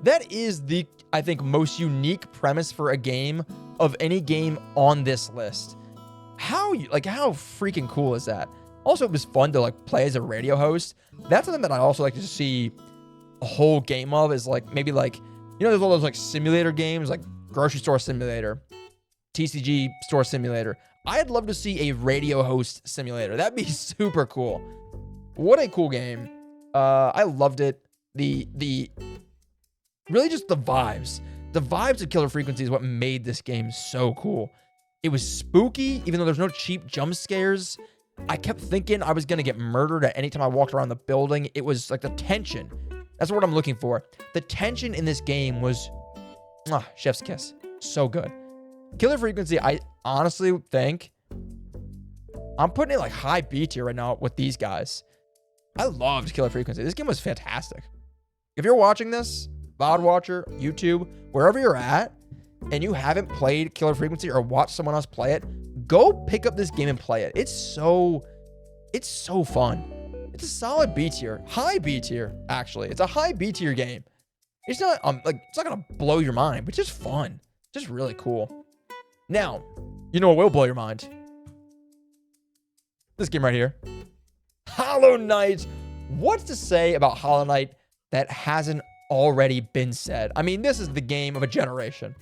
that is the, I think, most unique premise for a game of any game on this list. How freaking cool is that? Also, it was fun to like play as a radio host. That's something that I also like to see a whole game of, is like, maybe like, you know, there's all those like simulator games, like Grocery Store Simulator, TCG Store Simulator. I'd love to see a radio host simulator. That'd be super cool. What a cool game. I loved it. Really just the vibes. The vibes of Killer Frequency is what made this game so cool. It was spooky, even though there's no cheap jump scares. I kept thinking I was going to get murdered at any time I walked around the building. It was like the tension. That's what I'm looking for. The tension in this game was chef's kiss. So good. Killer Frequency, I honestly think I'm putting it like high B tier right now with these guys. I loved Killer Frequency. This game was fantastic. If you're watching this, VOD watcher, YouTube, wherever you're at, and you haven't played Killer Frequency or watched someone else play it, go pick up this game and play it. It's so fun. It's a solid B tier, high B tier, actually. It's a high B tier game. It's not it's not gonna blow your mind, but just fun, just really cool. Now, you know what will blow your mind? This game right here. Hollow Knight. What's to say about Hollow Knight that hasn't already been said? I mean, this is the game of a generation.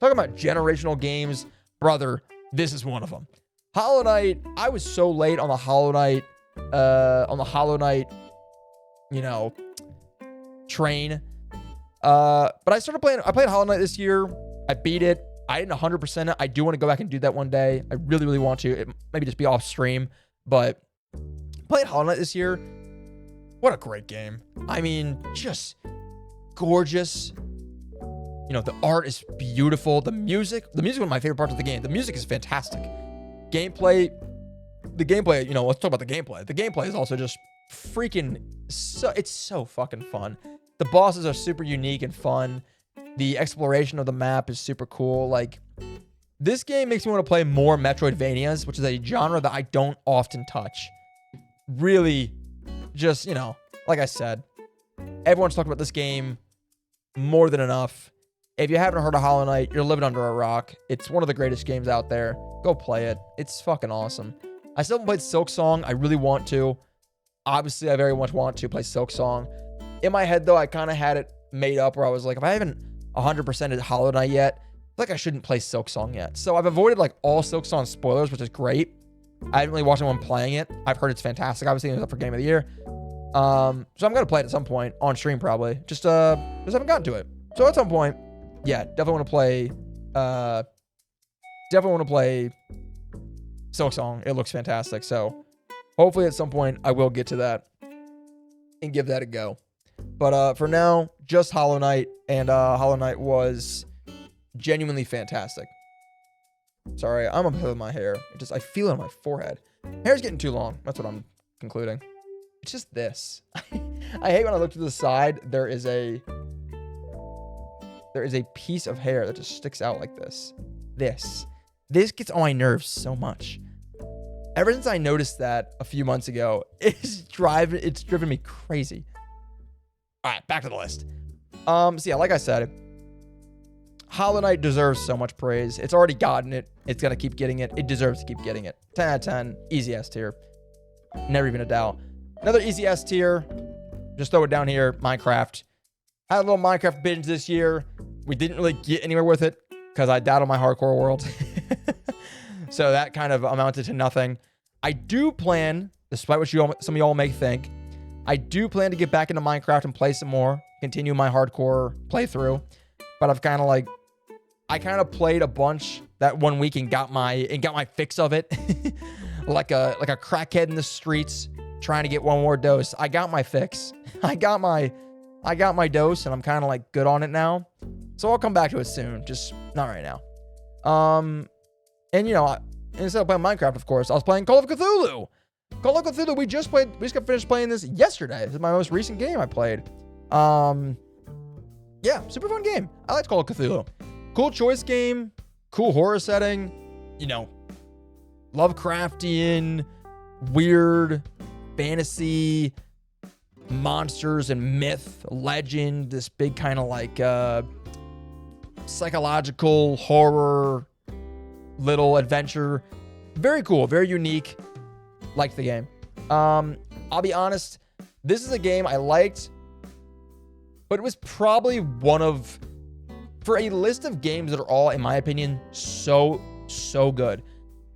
Talking about generational games, brother, this is one of them. Hollow Knight, I was so late on the Hollow Knight, train. But I played Hollow Knight this year. I beat it. I didn't 100% it. I do want to go back and do that one day. I really, really want to. It maybe just be off stream, but played Hollow Knight this year. What a great game. I mean, just gorgeous. You know, the art is beautiful. The music is one of my favorite parts of the game. The music is fantastic. The gameplay, let's talk about the gameplay. The gameplay is also just freaking it's so fucking fun. The bosses are super unique and fun. The exploration of the map is super cool. Like, this game makes me want to play more Metroidvanias, which is a genre that I don't often touch. Really, just, like I said, everyone's talking about this game more than enough. If you haven't heard of Hollow Knight, you're living under a rock. It's one of the greatest games out there. Go play it. It's fucking awesome. I still haven't played Silksong. I really want to. Obviously, I very much want to play Silksong. In my head, though, I kind of had it made up where I was like, if I haven't 100%ed Hollow Knight yet, I feel like I shouldn't play Silksong yet. So I've avoided like all Silksong spoilers, which is great. I haven't really watched anyone playing it. I've heard it's fantastic. Obviously, it's up for Game of the Year. So I'm gonna play it at some point on stream, probably. Just haven't gotten to it. So at some point, yeah, definitely want to play Silksong. It looks fantastic. So hopefully at some point I will get to that and give that a go. But for now, just Hollow Knight, and Hollow Knight was genuinely fantastic. Sorry, I'm upset with my hair. I feel it on my forehead. Hair's getting too long. That's what I'm concluding. It's just this. I hate when I look to the side. There is a piece of hair that just sticks out like this. This gets on my nerves so much. Ever since I noticed that a few months ago, it's driven me crazy. All right, back to the list. So yeah, like I said, Hollow Knight deserves so much praise. It's already gotten it. It's gonna keep getting it. It deserves to keep getting it. 10 out of 10, easy S tier. Never even a doubt. Another easy S tier. Just throw it down here. Minecraft. Had a little Minecraft binge this year. We didn't really get anywhere with it because I died on my hardcore world. So that kind of amounted to nothing. I do plan, despite what some of y'all may think, I do plan to get back into Minecraft and play some more, continue my hardcore playthrough. But I kind of played a bunch that one week and got my fix of it. like a crackhead in the streets trying to get one more dose. I got my fix. I got my dose, and I'm kind of like good on it now. So I'll come back to it soon, just not right now. And instead of playing Minecraft, of course, I was playing Call of Cthulhu. Call of Cthulhu, we just got finished playing this yesterday. This is my most recent game I played. Yeah, super fun game. I like Call of Cthulhu. Cool choice game, cool horror setting, Lovecraftian, weird fantasy, monsters and myth, legend, this big kind of like psychological horror little adventure. Very cool, very unique. Liked the game. I'll be honest, this is a game I liked, but it was probably for a list of games that are all, in my opinion, so good.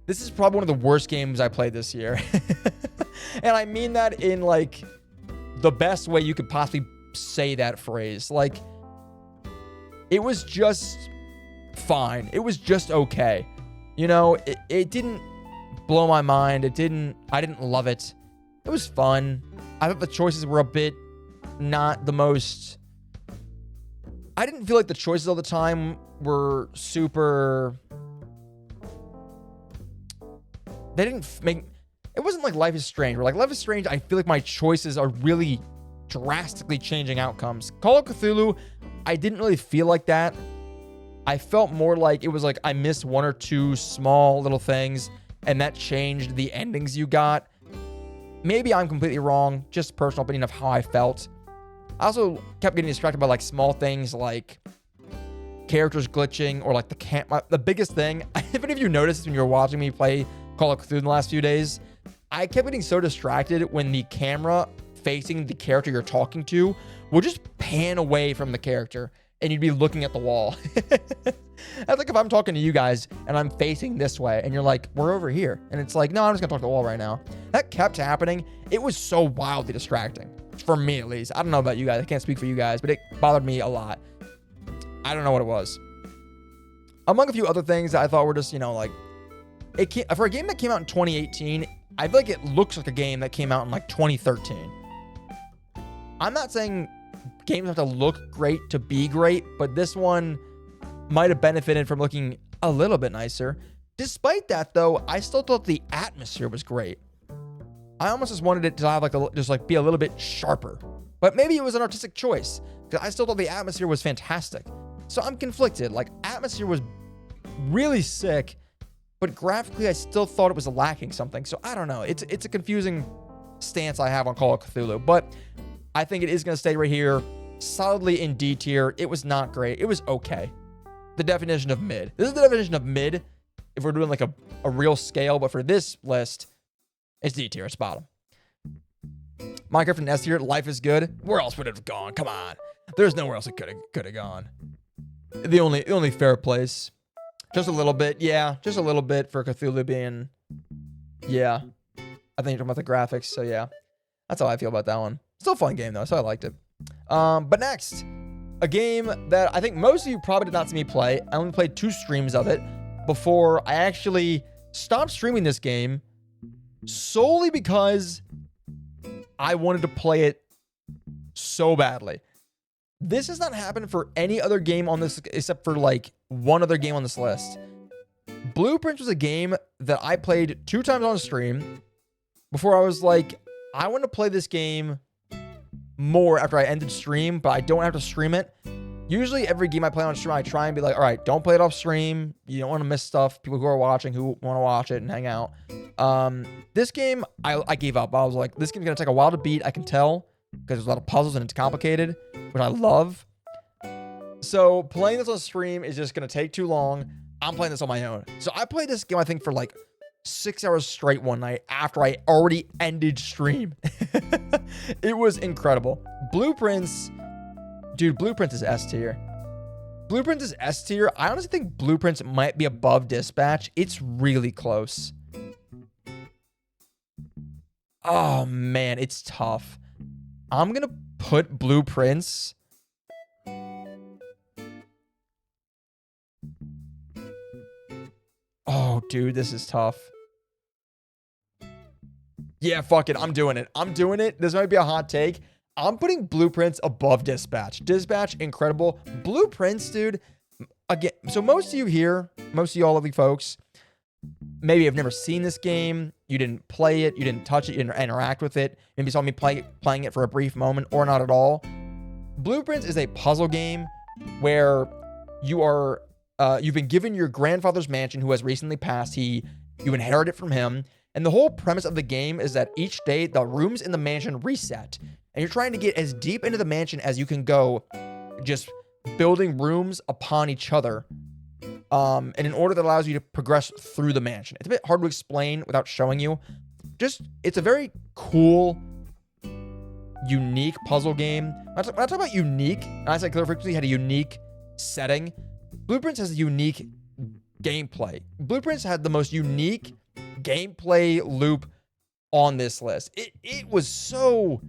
This is probably one of the worst games I played this year. And I mean that in like the best way you could possibly say that phrase. Like, it was just fine. It was just okay. It didn't blow my mind. I didn't love it. It was fun. I thought the choices were a bit not the most. I didn't feel like the choices all the time were super. They didn't make. It wasn't like Life is Strange. Where like Life is Strange, I feel like my choices are really drastically changing outcomes. Call of Cthulhu, I didn't really feel like that. I felt more like it was like I missed one or two small little things, and that changed the endings you got. Maybe I'm completely wrong, just personal opinion of how I felt. I also kept getting distracted by like small things like characters glitching or like the biggest thing. If any of you noticed when you were watching me play Call of Cthulhu in the last few days, I kept getting so distracted when the camera facing the character you're talking to would just pan away from the character and you'd be looking at the wall. That's like if I'm talking to you guys and I'm facing this way and you're like, we're over here. And it's like, no, I'm just gonna talk to the wall right now. That kept happening. It was so wildly distracting. For me, at least. I don't know about you guys. I can't speak for you guys, but it bothered me a lot. I don't know what it was. Among a few other things that I thought were just, like, for a game that came out in 2018, I feel like it looks like a game that came out in like 2013. I'm not saying games have to look great to be great, but this one might have benefited from looking a little bit nicer. Despite that, though, I still thought the atmosphere was great. I almost just wanted it to have be a little bit sharper, but maybe it was an artistic choice because I still thought the atmosphere was fantastic. So I'm conflicted. Like, atmosphere was really sick, but graphically I still thought it was lacking something. So I don't know. It's a confusing stance I have on Call of Cthulhu, but I think it is going to stay right here, solidly in D tier. It was not great. It was okay. The definition of mid. This is the definition of mid if we're doing like a real scale, but for this list, it's D tier. It's bottom. Minecraft in S tier. Life is good. Where else would it have gone? Come on. There's nowhere else it could have gone. The only fair place. Just a little bit. Yeah, just a little bit for Cthulhu being... Yeah. I think you're talking about the graphics, so yeah. That's how I feel about that one. Still a fun game, though, so I liked it. But next, a game that I think most of you probably did not see me play. I only played 2 streams of it before I actually stopped streaming this game solely because I wanted to play it so badly. This has not happened for any other game on this except for like one other game on this list. Blueprints was a game that I played 2 times on stream before I was like, I want to play this game more after I ended stream, but I don't have to stream it. Usually every game I play on stream, I try and be like, all right, don't play it off stream. You don't want to miss stuff. People who are watching, who want to watch it and hang out. This game, I gave up. I was like, this game's going to take a while to beat. I can tell because there's a lot of puzzles and it's complicated, which I love. So playing this on stream is just going to take too long. I'm playing this on my own. So I played this game, I think, for like 6 hours straight one night after I already ended stream. It was incredible. Blueprints, dude, Blueprints is S tier. Blueprints is S tier. I honestly think Blueprints might be above Dispatch. It's really close. Oh man, it's tough. I'm gonna put Blueprints. Oh, dude, this is tough. Yeah, fuck it. I'm doing it. I'm doing it. This might be a hot take. I'm putting Blueprints above Dispatch. Dispatch, incredible. Blueprints, dude. Again, so most of you here, most of you all lovely folks, maybe have never seen this game. You didn't play it. You didn't touch it. You didn't interact with it. Maybe you saw me playing it for a brief moment or not at all. Blueprints is a puzzle game where you are... you've been given your grandfather's mansion who has recently passed. You inherit it from him. And the whole premise of the game is that each day the rooms in the mansion reset. And you're trying to get as deep into the mansion as you can go, just building rooms upon each other. And in order that allows you to progress through the mansion. It's a bit hard to explain without showing you. It's a very cool, unique puzzle game. When I talk about unique, and I said Killer Frequency had a unique setting, Blueprints has a unique gameplay. Blueprints had the most unique gameplay loop on this list. It was so...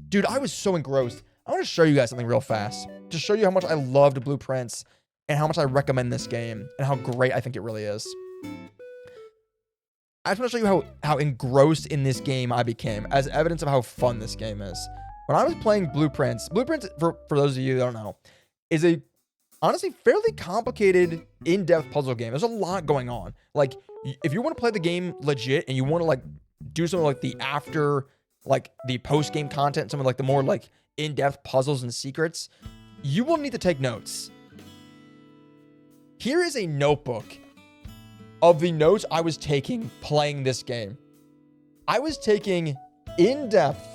Dude, I was so engrossed. I want to show you guys something real fast. To show you how much I loved Blueprints and how much I recommend this game and how great I think it really is. I just want to show you how engrossed in this game I became as evidence of how fun this game is. When I was playing Blueprints, for those of you who don't know, is a honestly fairly complicated, in-depth puzzle game. There's a lot going on. Like, if you want to play the game legit and you want to like do something like the post-game content, some of like the more like in-depth puzzles and secrets, you will need to take notes. Here is a notebook of the notes I was taking playing this game. I was taking in-depth,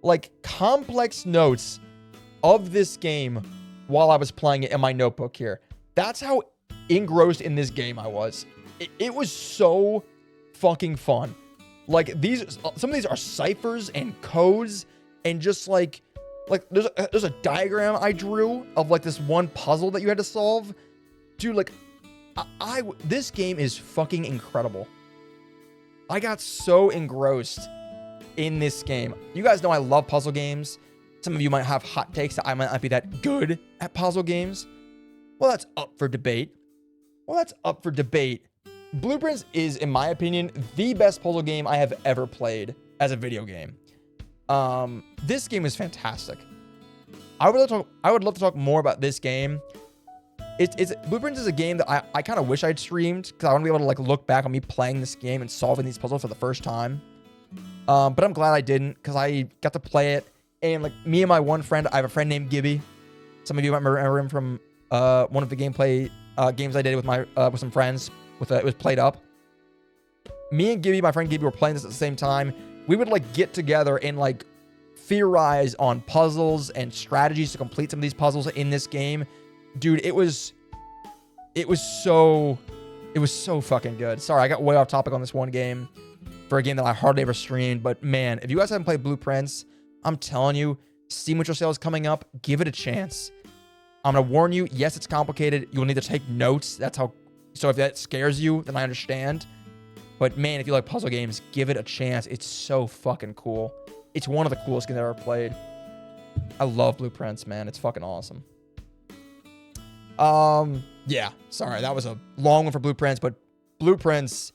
like complex notes of this game while I was playing it in my notebook here. That's how engrossed in this game I was. It was so fucking fun. Like some of these are ciphers and codes and just like there's a diagram I drew of like this one puzzle that you had to solve. Dude, like this game is fucking incredible. I got so engrossed in this game. You guys know I love puzzle games. Some of you might have hot takes that I might not be that good at puzzle games. Well, that's up for debate. Blueprints is, in my opinion, the best puzzle game I have ever played as a video game. This game is fantastic. I would love to talk more about this game. Blueprints is a game that I kind of wish I'd streamed because I want to be able to like look back on me playing this game and solving these puzzles for the first time. But I'm glad I didn't because I got to play it. And like me and my one friend, I have a friend named Gibby. Some of you might remember him from one of the gameplay games I did with with some friends. It was Played Up. Me and Gibby, my friend Gibby, were playing this at the same time. We would like get together and like theorize on puzzles and strategies to complete some of these puzzles in this game. Dude, it was so fucking good. Sorry, I got way off topic on this one game for a game that I hardly ever streamed. But man, if you guys haven't played Blueprints, I'm telling you, Steam Winter Sale is coming up. Give it a chance. I'm gonna warn you. Yes, it's complicated. You will need to take notes. So if that scares you, then I understand. But man, if you like puzzle games, give it a chance. It's so fucking cool. It's one of the coolest games I've ever played. I love Blueprints, man. It's fucking awesome. Yeah, sorry, that was a long one for Blueprints, but Blueprints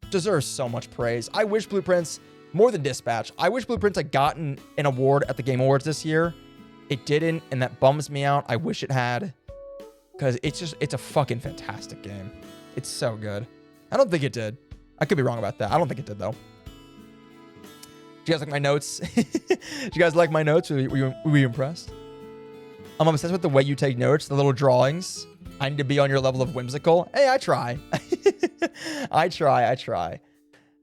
deserves so much praise. I wish Blueprints, more than Dispatch, I wish Blueprints had gotten an award at the Game Awards this year. It didn't, and that bums me out. I wish it had, because it's a fucking fantastic game. It's so good. I don't think it did. I could be wrong about that. I don't think it did, though. Did you guys like my notes? Did you guys like my notes? Were you impressed? I'm obsessed with the way you take notes, the little drawings. I need to be on your level of whimsical. Hey, I try. I try.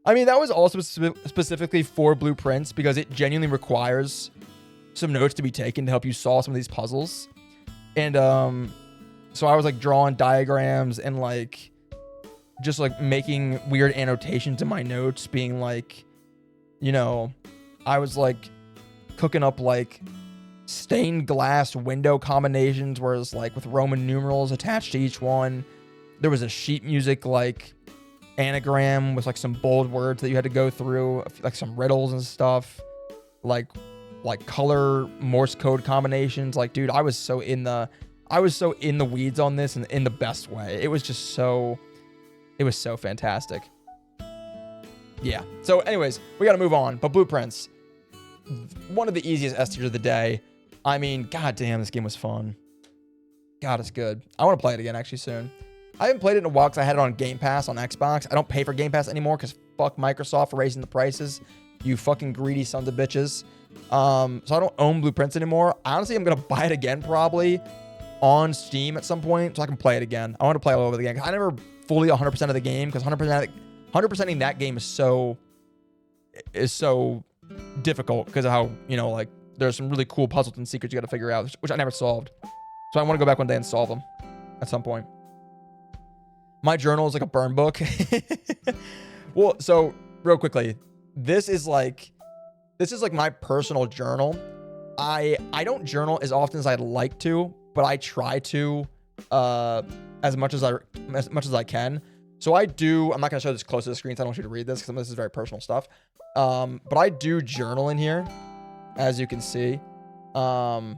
I mean, that was also specifically for Blueprints because it genuinely requires some notes to be taken to help you solve some of these puzzles. And so I was like drawing diagrams and like just like making weird annotations in my notes, being like, you know, I was like cooking up like stained glass window combinations, whereas like with Roman numerals attached to each one. There was a sheet music like anagram with like some bold words that you had to go through, like some riddles and stuff, like color Morse code combinations. Like, dude, I was so in the weeds on this and in the best way. It was so fantastic. Yeah. So anyways, we got to move on. But Blueprints, one of the easiest S tiers of the day. I mean, goddamn, this game was fun. God, it's good. I want to play it again actually soon. I haven't played it in a while because I had it on Game Pass on Xbox. I don't pay for Game Pass anymore because fuck Microsoft for raising the prices. You fucking greedy sons of bitches. So I don't own Blueprints anymore. Honestly, I'm going to buy it again probably on Steam at some point so I can play it again. I want to play all over the game. I never fully 100% of the game because 100%ing that game is so difficult because of how, you know, like there's some really cool puzzles and secrets you got to figure out, which I never solved. So I want to go back one day and solve them at some point. My journal is like a burn book. Well, so real quickly, this is like my personal journal. I don't journal as often as I'd like to, but I try to as much as I can. So I do. I'm not gonna show this close to the screen, so I don't want you to read this because this is very personal stuff. But I do journal in here, as you can see. I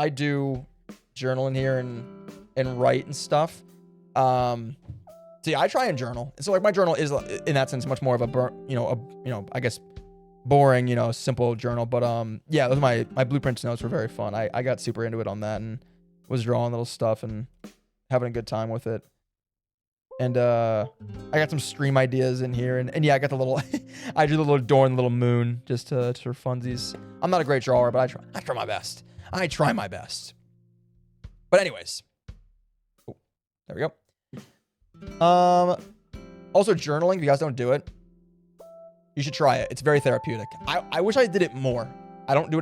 do journal in here and write and stuff. So yeah, I try and journal. So like my journal is in that sense much more of a I guess boring, simple journal. But yeah, those my Blueprints notes were very fun. I got super into it on that and was drawing little stuff and having a good time with it. And I got some stream ideas in here, and yeah, I got the little I drew the little door and the little moon just for funsies. I'm not a great drawer, but I try my best. But anyways, there we go. Also journaling, if you guys don't do it, you should try it. It's very therapeutic. I wish I did it more. I don't do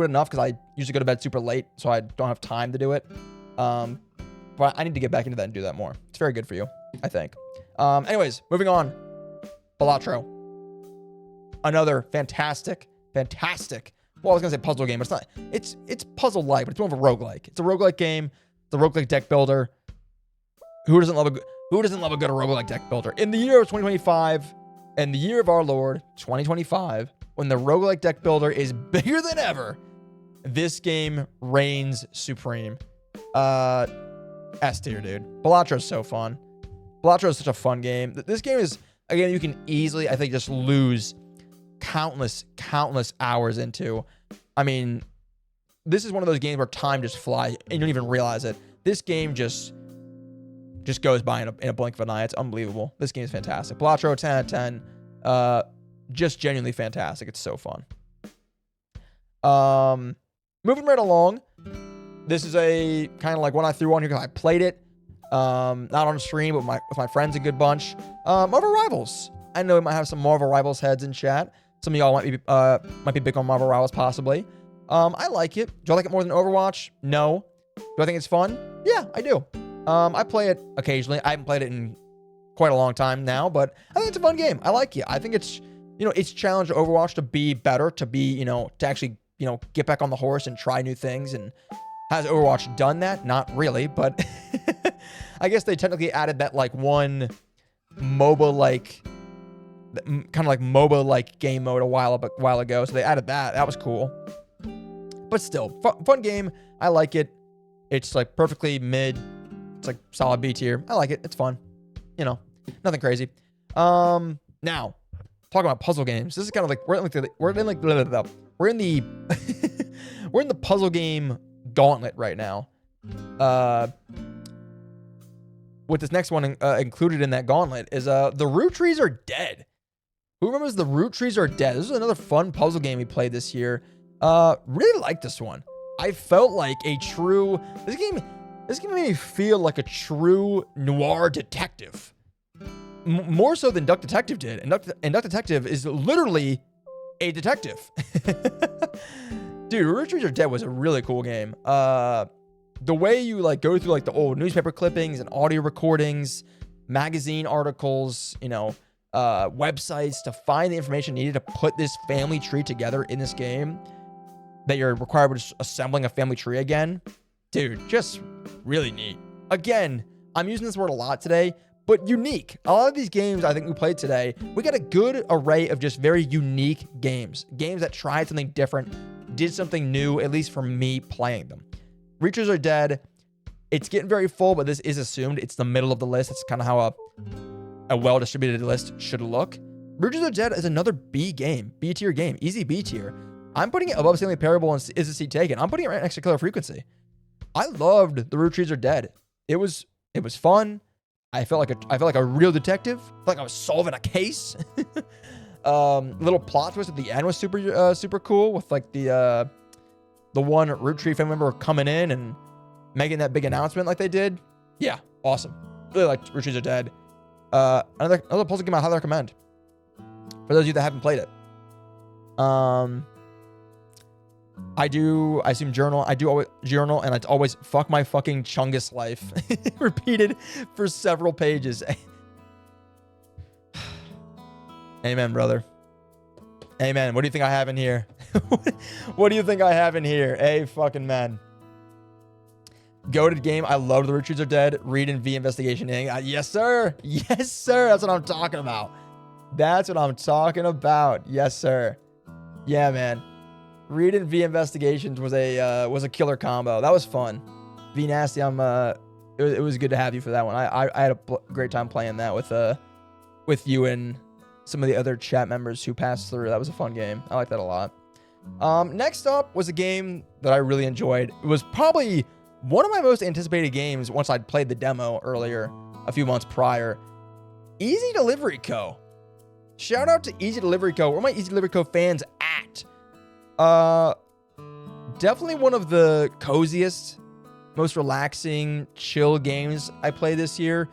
it enough because I usually go to bed super late, so I don't have time to do it. But I need to get back into that and do that more. It's very good for you, I think. Anyways, moving on. Balatro. Another fantastic. Well, I was gonna say puzzle game, but it's not. It's puzzle-like, but it's more of a roguelike. It's a roguelike game. It's a roguelike deck builder. Who doesn't love a good roguelike deck builder? In the year of 2025, and the year of our Lord 2025, when the roguelike deck builder is bigger than ever, this game reigns supreme. S tier, dude. Balatro's so fun. Balatro is such a fun game. This game is, again, you can easily, I think, just lose countless hours into. I mean, this is one of those games where time just flies and you don't even realize it. This game just goes by in a blink of an eye. It's unbelievable. This game is fantastic. Balatro, 10 out of 10. Just genuinely fantastic. It's so fun. Moving right along. This is a kind of like one I threw on here because I played it. Not on stream, but with my friends a good bunch. Marvel Rivals. I know we might have some Marvel Rivals heads in chat. Some of y'all might be big on Marvel Rivals, possibly. I like it. Do I like it more than Overwatch? No. Do I think it's fun? Yeah, I do. I play it occasionally. I haven't played it in quite a long time now, but I think it's a fun game. I like it. I think it's challenged Overwatch to be better, to actually, get back on the horse and try new things. And has Overwatch done that? Not really, but I guess they technically added that like one MOBA-like, kind of like MOBA-like game mode a while ago. So they added that. That was cool. But still, fun game. I like it. It's like perfectly mid. It's like solid B tier. I like it. It's fun. Nothing crazy. Now, talking about puzzle games. This is kind of like we're in the we're in the puzzle game gauntlet right now. With this next one included in that gauntlet is The Root Trees Are Dead. Who remembers The Root Trees Are Dead? This is another fun puzzle game we played this year. Really liked this one. I felt like this game made me feel like a true noir detective. More so than Duck Detective did. And Duck Detective is literally a detective. Dude, Root Trees Are Dead was a really cool game. The way you go through the old newspaper clippings and audio recordings, magazine articles, websites to find the information needed to put this family tree together in this game, that you're required with assembling a family tree again. Dude, just really neat. Again, I'm using this word a lot today, but unique. A lot of these games I think we played today, we got a good array of just very unique games. Games that tried something different, did something new, at least for me playing them. Root Trees Are Dead. It's getting very full, but this is assumed. It's the middle of the list. It's kind of how a well-distributed list should look. Root Trees Are Dead is another B game. B tier game. Easy B tier. I'm putting it above Stanley Parable and Is a Seat Taken. I'm putting it right next to Killer Frequency. I loved The Root Trees Are Dead. It was fun. I felt like a real detective. I felt like I was solving a case. Little plot twist at the end was super cool with the one Root Tree family member coming in and making that big announcement like they did. Yeah, awesome. Really liked Root Trees Are Dead. Another puzzle game I highly recommend for those of you that haven't played it. I assume Journal. I do always Journal, and it's always fuck my fucking Chungus life. Repeated for several pages. Amen, brother. Amen. What do you think I have in here? What do you think I have in here? Hey, fucking man. Goated game. I love The Root Trees Are Dead. Read and V Investigation. Yes, sir. Yes, sir. That's what I'm talking about. That's what I'm talking about. Yes, sir. Yeah, man. Read and V Investigations was a killer combo. That was fun. V Nasty, it was good to have you for that one. I had a great time playing that with you and some of the other chat members who passed through. That was a fun game. I like that a lot. Next up was a game that I really enjoyed. It was probably one of my most anticipated games once I'd played the demo earlier, a few months prior. Easy Delivery Co. Shout out to Easy Delivery Co. Where are my Easy Delivery Co. fans at? Definitely one of the coziest, most relaxing, chill games I played this year.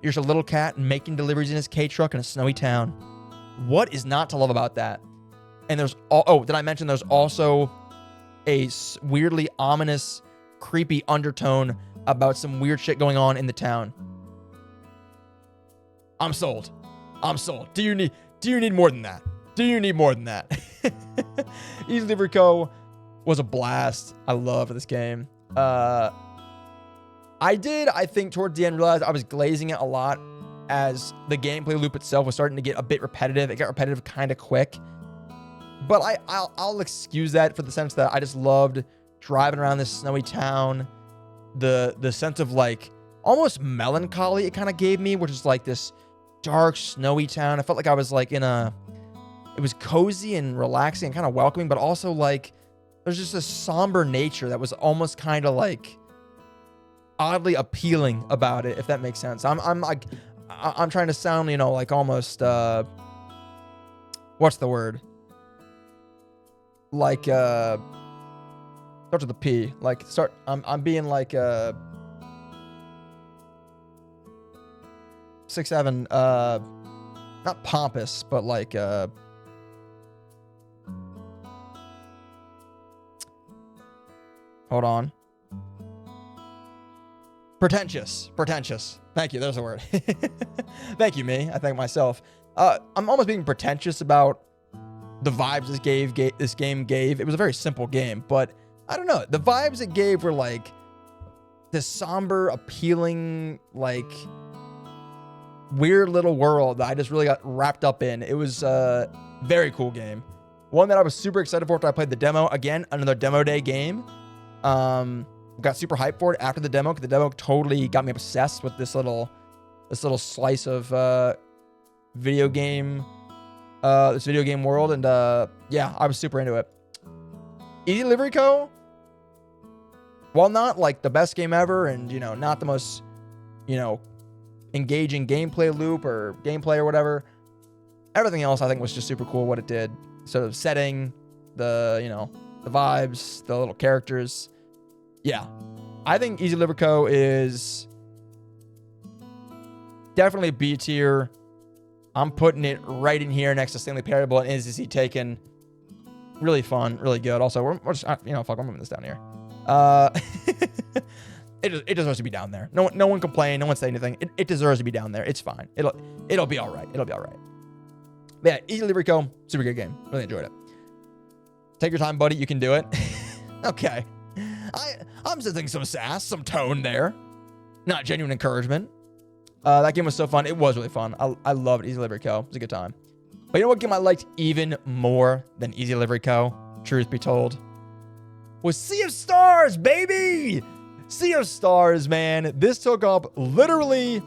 You're just a little cat making deliveries in his K-truck in a snowy town. What is not to love about that? And did I mention there's also a weirdly ominous, creepy undertone about some weird shit going on in the town. I'm sold. Do Do you need more than that? Do you need more than that? Easy Delivery Co. was a blast. I loved this game. I think, towards the end, realize I was glazing it a lot as the gameplay loop itself was starting to get a bit repetitive. It got repetitive kind of quick. But I'll excuse that for the sense that I just loved driving around this snowy town. The sense of like almost melancholy it kind of gave me, which is like this dark, snowy town. I felt like I was like it was cozy and relaxing and kind of welcoming, but also like there's just a somber nature that was almost kind of like oddly appealing about it, if that makes sense. I'm trying to sound, like almost what's the word? Like start with the P. Like I'm being like 6'7", not pompous, but like hold on. Pretentious. Thank you. There's a word. Thank you, me. I thank myself. I'm almost being pretentious about the vibes this game gave. It was a very simple game, but I don't know. The vibes it gave were like this somber, appealing, like weird little world that I just really got wrapped up in. It was a very cool game. One that I was super excited for after I played the demo. Again, another demo day game. Got super hyped for it after the demo, because the demo totally got me obsessed with this little slice of video game world, and yeah, I was super into it. Easy Delivery Co., while not like the best game ever, and not the most engaging gameplay loop or gameplay or whatever, everything else I think was just super cool what it did. Sort of setting, the vibes, the little characters. Yeah, I think Easy Delivery Co. is definitely B tier. I'm putting it right in here next to Stanley Parable and Is He Taken. Really fun, really good. Also, we're just, fuck, I'm moving this down here. It deserves to be down there. No one complained. No one said anything. It deserves to be down there. It's fine. It'll be all right. It'll be all right. But yeah, Easy Delivery Co. Super good game. Really enjoyed it. Take your time, buddy. You can do it. Okay. I'm sensing some sass, some tone there. Not genuine encouragement. That game was so fun. It was really fun. I loved Easy Delivery Co. It was a good time. But you know what game I liked even more than Easy Delivery Co., truth be told, was Sea of Stars, baby! Sea of Stars, man. This took up literally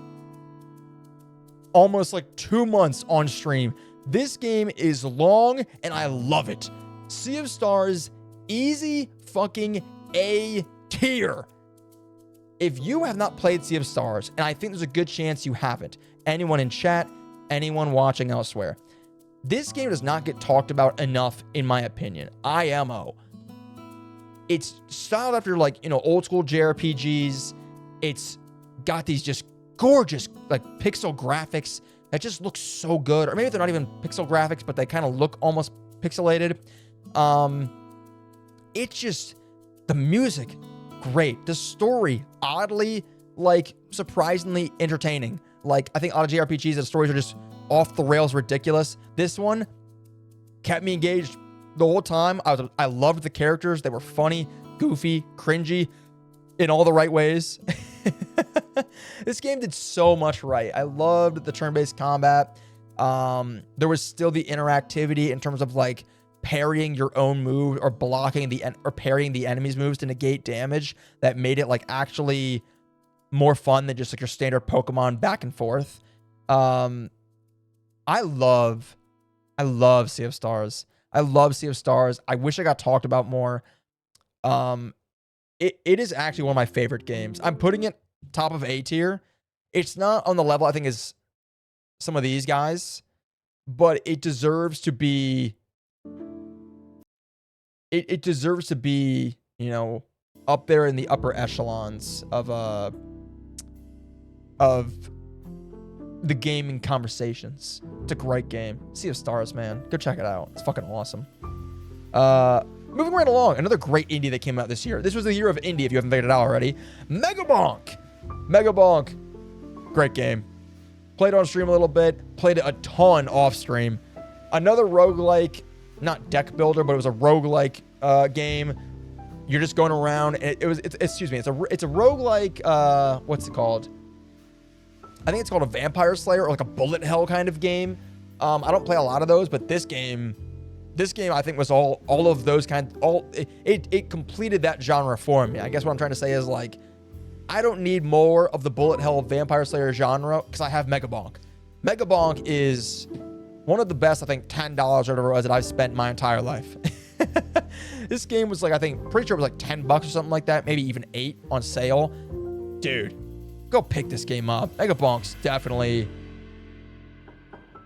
almost like 2 months on stream. This game is long, and I love it. Sea of Stars, easy fucking A tier. If you have not played Sea of Stars, and I think there's a good chance you haven't, anyone in chat, anyone watching elsewhere, this game does not get talked about enough, in my opinion. IMO. It's styled after old school JRPGs. It's got these just gorgeous pixel graphics that just look so good. Or maybe they're not even pixel graphics, but they kind of look almost pixelated. It's just the music, great. The story, oddly, surprisingly entertaining. I think a lot of JRPGs, the stories are just off the rails ridiculous. This one kept me engaged the whole time. I loved the characters. They were funny, goofy, cringy in all the right ways. This game did so much right. I loved the turn-based combat. There was still the interactivity in terms of parrying your own move or parrying the enemy's moves to negate damage that made it actually more fun than just your standard Pokemon back and forth. I love Sea of Stars. I love Sea of Stars. I wish I got talked about more. It is actually one of my favorite games. I'm putting it top of A tier. It's not on the level I think is some of these guys, but it deserves to be. It deserves to be, up there in the upper echelons of the gaming conversations. It's a great game. Sea of Stars, man. Go check it out. It's fucking awesome. Moving right along, another great indie that came out this year. This was the year of indie, if you haven't figured it out already. Megabonk. Great game. Played on stream a little bit. Played it a ton off stream. Another roguelike, not deck builder, but it was a roguelike game. You're just going around. Excuse me. It's a roguelike. What's it called? I think it's called a Vampire Slayer or like a bullet hell kind of game. I don't play a lot of those, but this game I think was all of those it completed that genre for me. I guess what I'm trying to say is like, I don't need more of the bullet hell Vampire Slayer genre because I have Megabonk. Megabonk is one of the best, I think, $10 or whatever it was that I've spent my entire life. This game was like, pretty sure it was like $10 or something like that, maybe even $8 on sale. Dude, go pick this game up. Megabonk's definitely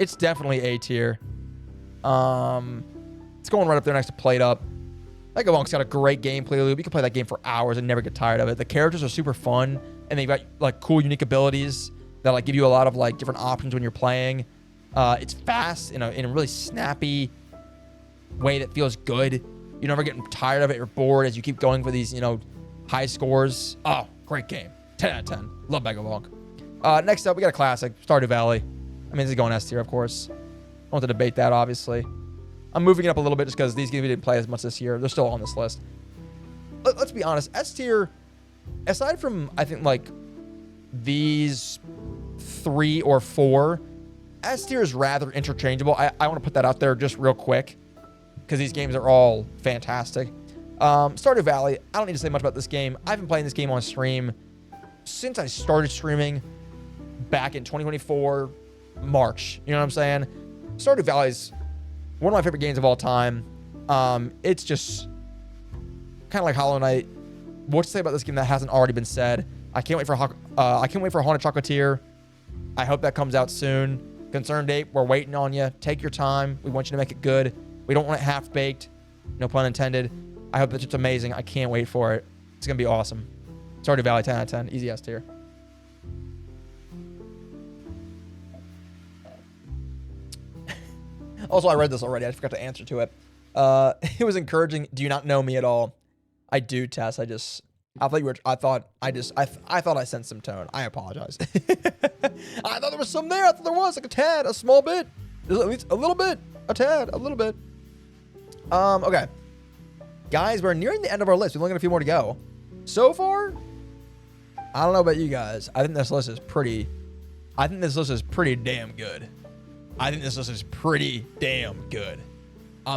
A tier. It's going right up there next to Played Up. Megabonk's got a great gameplay loop. You can play that game for hours and never get tired of it. The characters are super fun, and they've got like cool, unique abilities that like give you a lot of like different options when you're playing. It's fast in a really snappy way that feels good. You never get tired of it or bored as you keep going for these, high scores. Oh, great game. 10 out of 10. Love Megabonk. Next up, we got a classic, Stardew Valley. I mean, this is going S tier, of course. I want to debate that, obviously. I'm moving it up a little bit just because these games we didn't play as much this year. They're still on this list. Let's be honest. S tier, aside from, I think, like, these 3 or 4, S tier is rather interchangeable. I want to put that out there just real quick because these games are all fantastic. Stardew Valley, I don't need to say much about this game. I've been playing this game on stream since I started streaming back in 2024, March. You know what I'm saying? Stardew Valley is one of my favorite games of all time. It's just kind of like Hollow Knight. What to say about this game that hasn't already been said? I can't wait for Haunted Chocolatier. I hope that comes out soon. Concerned Ape, we're waiting on you. Take your time. We want you to make it good. We don't want it half-baked. No pun intended. I hope that it's amazing. I can't wait for it. It's going to be awesome. Stardew Valley, 10 out of 10. Easy S tier. Also, I read this already. I forgot to answer to it. It was encouraging. Do you not know me at all? I do, Tess. I thought I sensed some tone. I apologize. I thought there was some there. I thought there was like a tad, a small bit. At least a little bit. A tad, a little bit. Okay. Guys, we're nearing the end of our list. We've only got a few more to go. So far, I don't know about you guys. I think this list is pretty damn good. I'm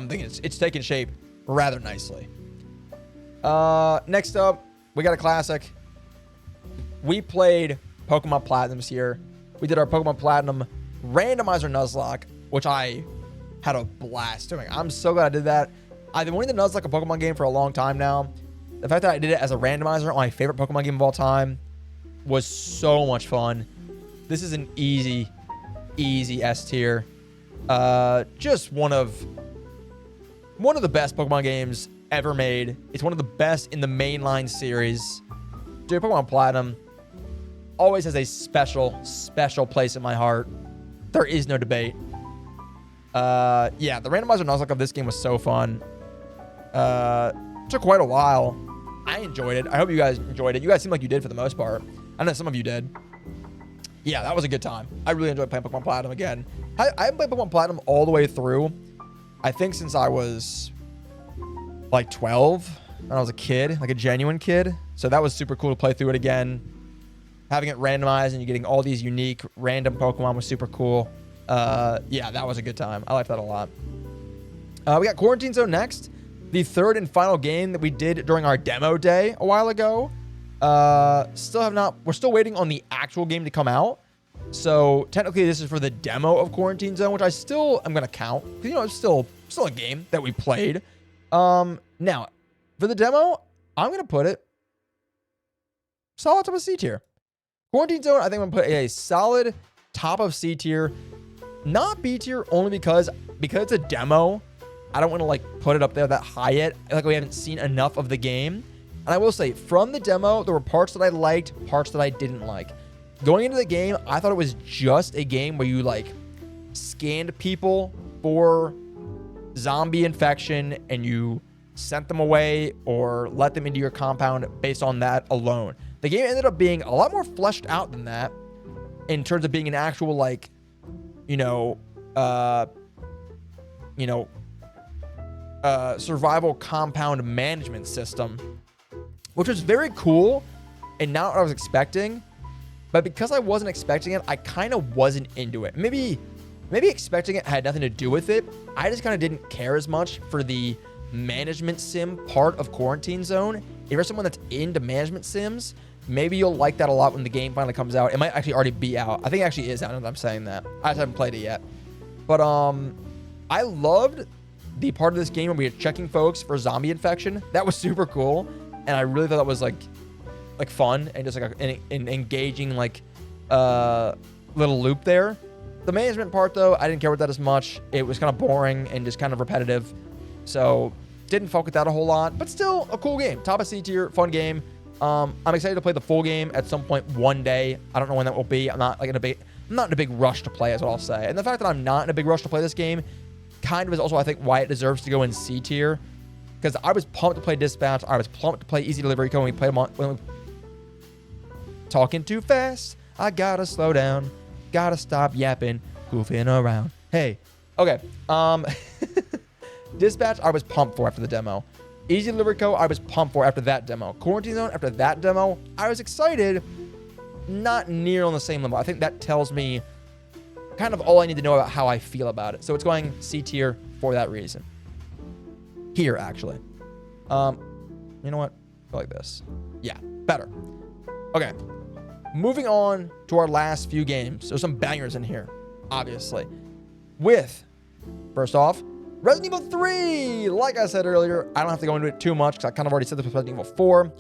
thinking it's taking shape rather nicely. Next up, we got a classic. We played Pokemon Platinum this year. We did our Pokemon Platinum Randomizer Nuzlocke, which I had a blast doing. I'm so glad I did that. I've been wanting to Nuzlocke a Pokemon game for a long time now. The fact that I did it as a randomizer on my favorite Pokemon game of all time was so much fun. This is an easy S tier. Just one of the best Pokemon games ever made. It's one of the best in the mainline series. Dude, Pokemon Platinum always has a special place in my heart. There is no debate. Yeah, the randomizer Nuzlocke of this game was so fun. Took quite a while. I enjoyed it. I hope you guys enjoyed it. You guys seem like you did for the most part. I know some of you did. Yeah, that was a good time. I really enjoyed playing Pokemon Platinum again. I haven't played Pokemon Platinum all the way through, I think, since I was like 12, when I was a kid, like a genuine kid. So that was super cool to play through it again. Having it randomized and you getting all these unique random Pokemon was super cool. Yeah, that was a good time. I liked that a lot. We got Quarantine Zone next. The third and final game that we did during our demo day a while ago. We're still waiting on the actual game to come out. So technically this is for the demo of Quarantine Zone, which I still am going to count. Because, it's still a game that we played. Now, for the demo, I'm going to put it solid top of C tier. Quarantine Zone, I think I'm going to put a solid top of C tier. Not B tier, only because it's a demo. I don't want to put it up there that high yet. We haven't seen enough of the game. And I will say, from the demo, there were parts that I liked, parts that I didn't like. Going into the game, I thought it was just a game where you scanned people for zombie infection and you sent them away or let them into your compound based on that alone. The game ended up being a lot more fleshed out than that in terms of being an actual you know, survival compound management system, which was very cool and not what I was expecting. But because I wasn't expecting it, I kind of wasn't into it. Maybe expecting it had nothing to do with it. I just kind of didn't care as much for the management sim part of Quarantine Zone. If you're someone that's into management sims, maybe you'll like that a lot when the game finally comes out. It might actually already be out. I think it actually is out now that I'm saying that. I just haven't played it yet. But I loved the part of this game where we were checking folks for zombie infection. That was super cool. And I really thought that was like fun and just like an engaging like little loop there. The management part though, I didn't care about that as much. It was kind of boring and just kind of repetitive. So didn't fuck with that a whole lot, but still a cool game. Top of C tier, fun game. I'm excited to play the full game at some point one day. I don't know when that will be. I'm not in a big rush to play is what I'll say. And the fact that I'm not in a big rush to play this game kind of is also, I think, why it deserves to go in C tier. Because I was pumped to play Dispatch. I was pumped to play Easy Delivery Code when we played them on. Talking too fast. I gotta slow down. Gotta stop yapping. Goofing around. Hey. Okay. Dispatch, I was pumped for after the demo. Easy Delivery Code, I was pumped for after that demo. Quarantine Zone, after that demo, I was excited. Not near on the same level. I think that tells me kind of all I need to know about how I feel about it. So it's going C tier for that reason. Here, actually. You know what? I like this. Yeah, better. Okay. Moving on to our last few games. There's some bangers in here, obviously. With, first off, Resident Evil 3. Like I said earlier, I don't have to go into it too much because I kind of already said this with Resident Evil 4.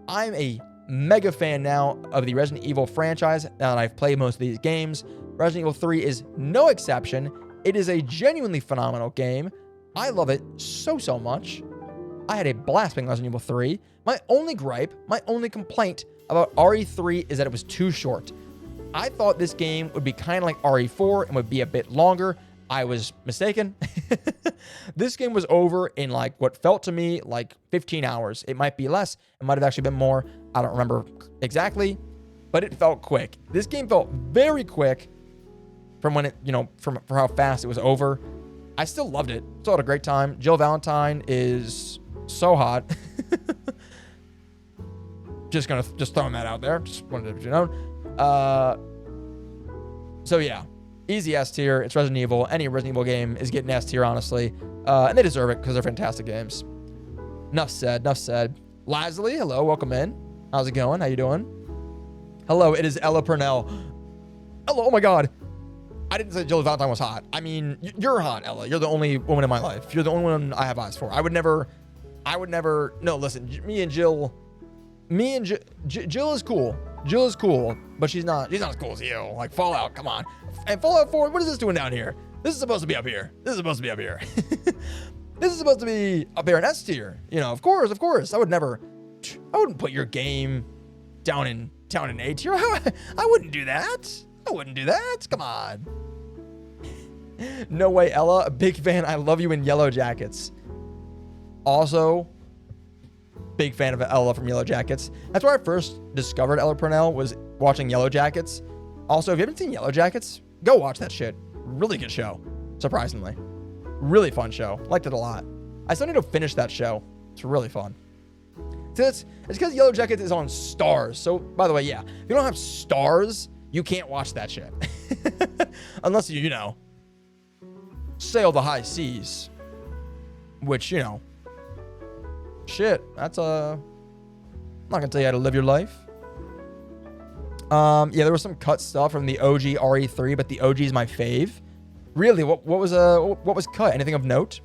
I'm a mega fan now of the Resident Evil franchise now that I've played most of these games. Resident Evil 3 is no exception. It is a genuinely phenomenal game. I love it so much. I had a blast playing Resident Evil 3. My only gripe, my only complaint about RE3 is that it was too short. I thought this game would be kind of like RE4 and would be a bit longer. I was mistaken. This game was over in like what felt to me like 15 hours. It might be less. It might have actually been more. I don't remember exactly, but it felt quick. This game felt very quick from when it, for how fast it was over. I still loved it. Still had a great time. Jill Valentine is so hot. Just throwing that out there. Just wanted to know. So yeah, easy S tier. It's Resident Evil. Any Resident Evil game is getting S tier, honestly. And they deserve it because they're fantastic games. Enough said. Lasley, hello, welcome in. How's it going? How you doing? Hello, it is Ella Purnell. Hello, oh my God. I didn't say Jill Valentine was hot. I mean, you're hot, Ella. You're the only woman in my life. You're the only one I have eyes for. I would never, no, listen, Jill is cool. Jill is cool, but she's not as cool as you. Like Fallout, come on. And Fallout 4, what is this doing down here? This is supposed to be up here. This is supposed to be up here in S tier. Of course. I wouldn't put your game down in A tier. I wouldn't do that. Come on. No way, Ella. A big fan. I love you in Yellow Jackets. Also, big fan of Ella from Yellow Jackets. That's where I first discovered Ella Purnell, was watching Yellow Jackets. Also, if you haven't seen Yellow Jackets, go watch that shit. Really good show, surprisingly. Really fun show. Liked it a lot. I still need to finish that show. It's really fun. So it's because Yellow Jackets is on Stars. So, by the way, yeah, if you don't have Stars, you can't watch that shit. Unless you sail the high seas. Which, shit, that's I'm not gonna tell you how to live your life. Yeah, there was some cut stuff from the OG RE3, but the OG is my fave. Really, what was cut? Anything of note?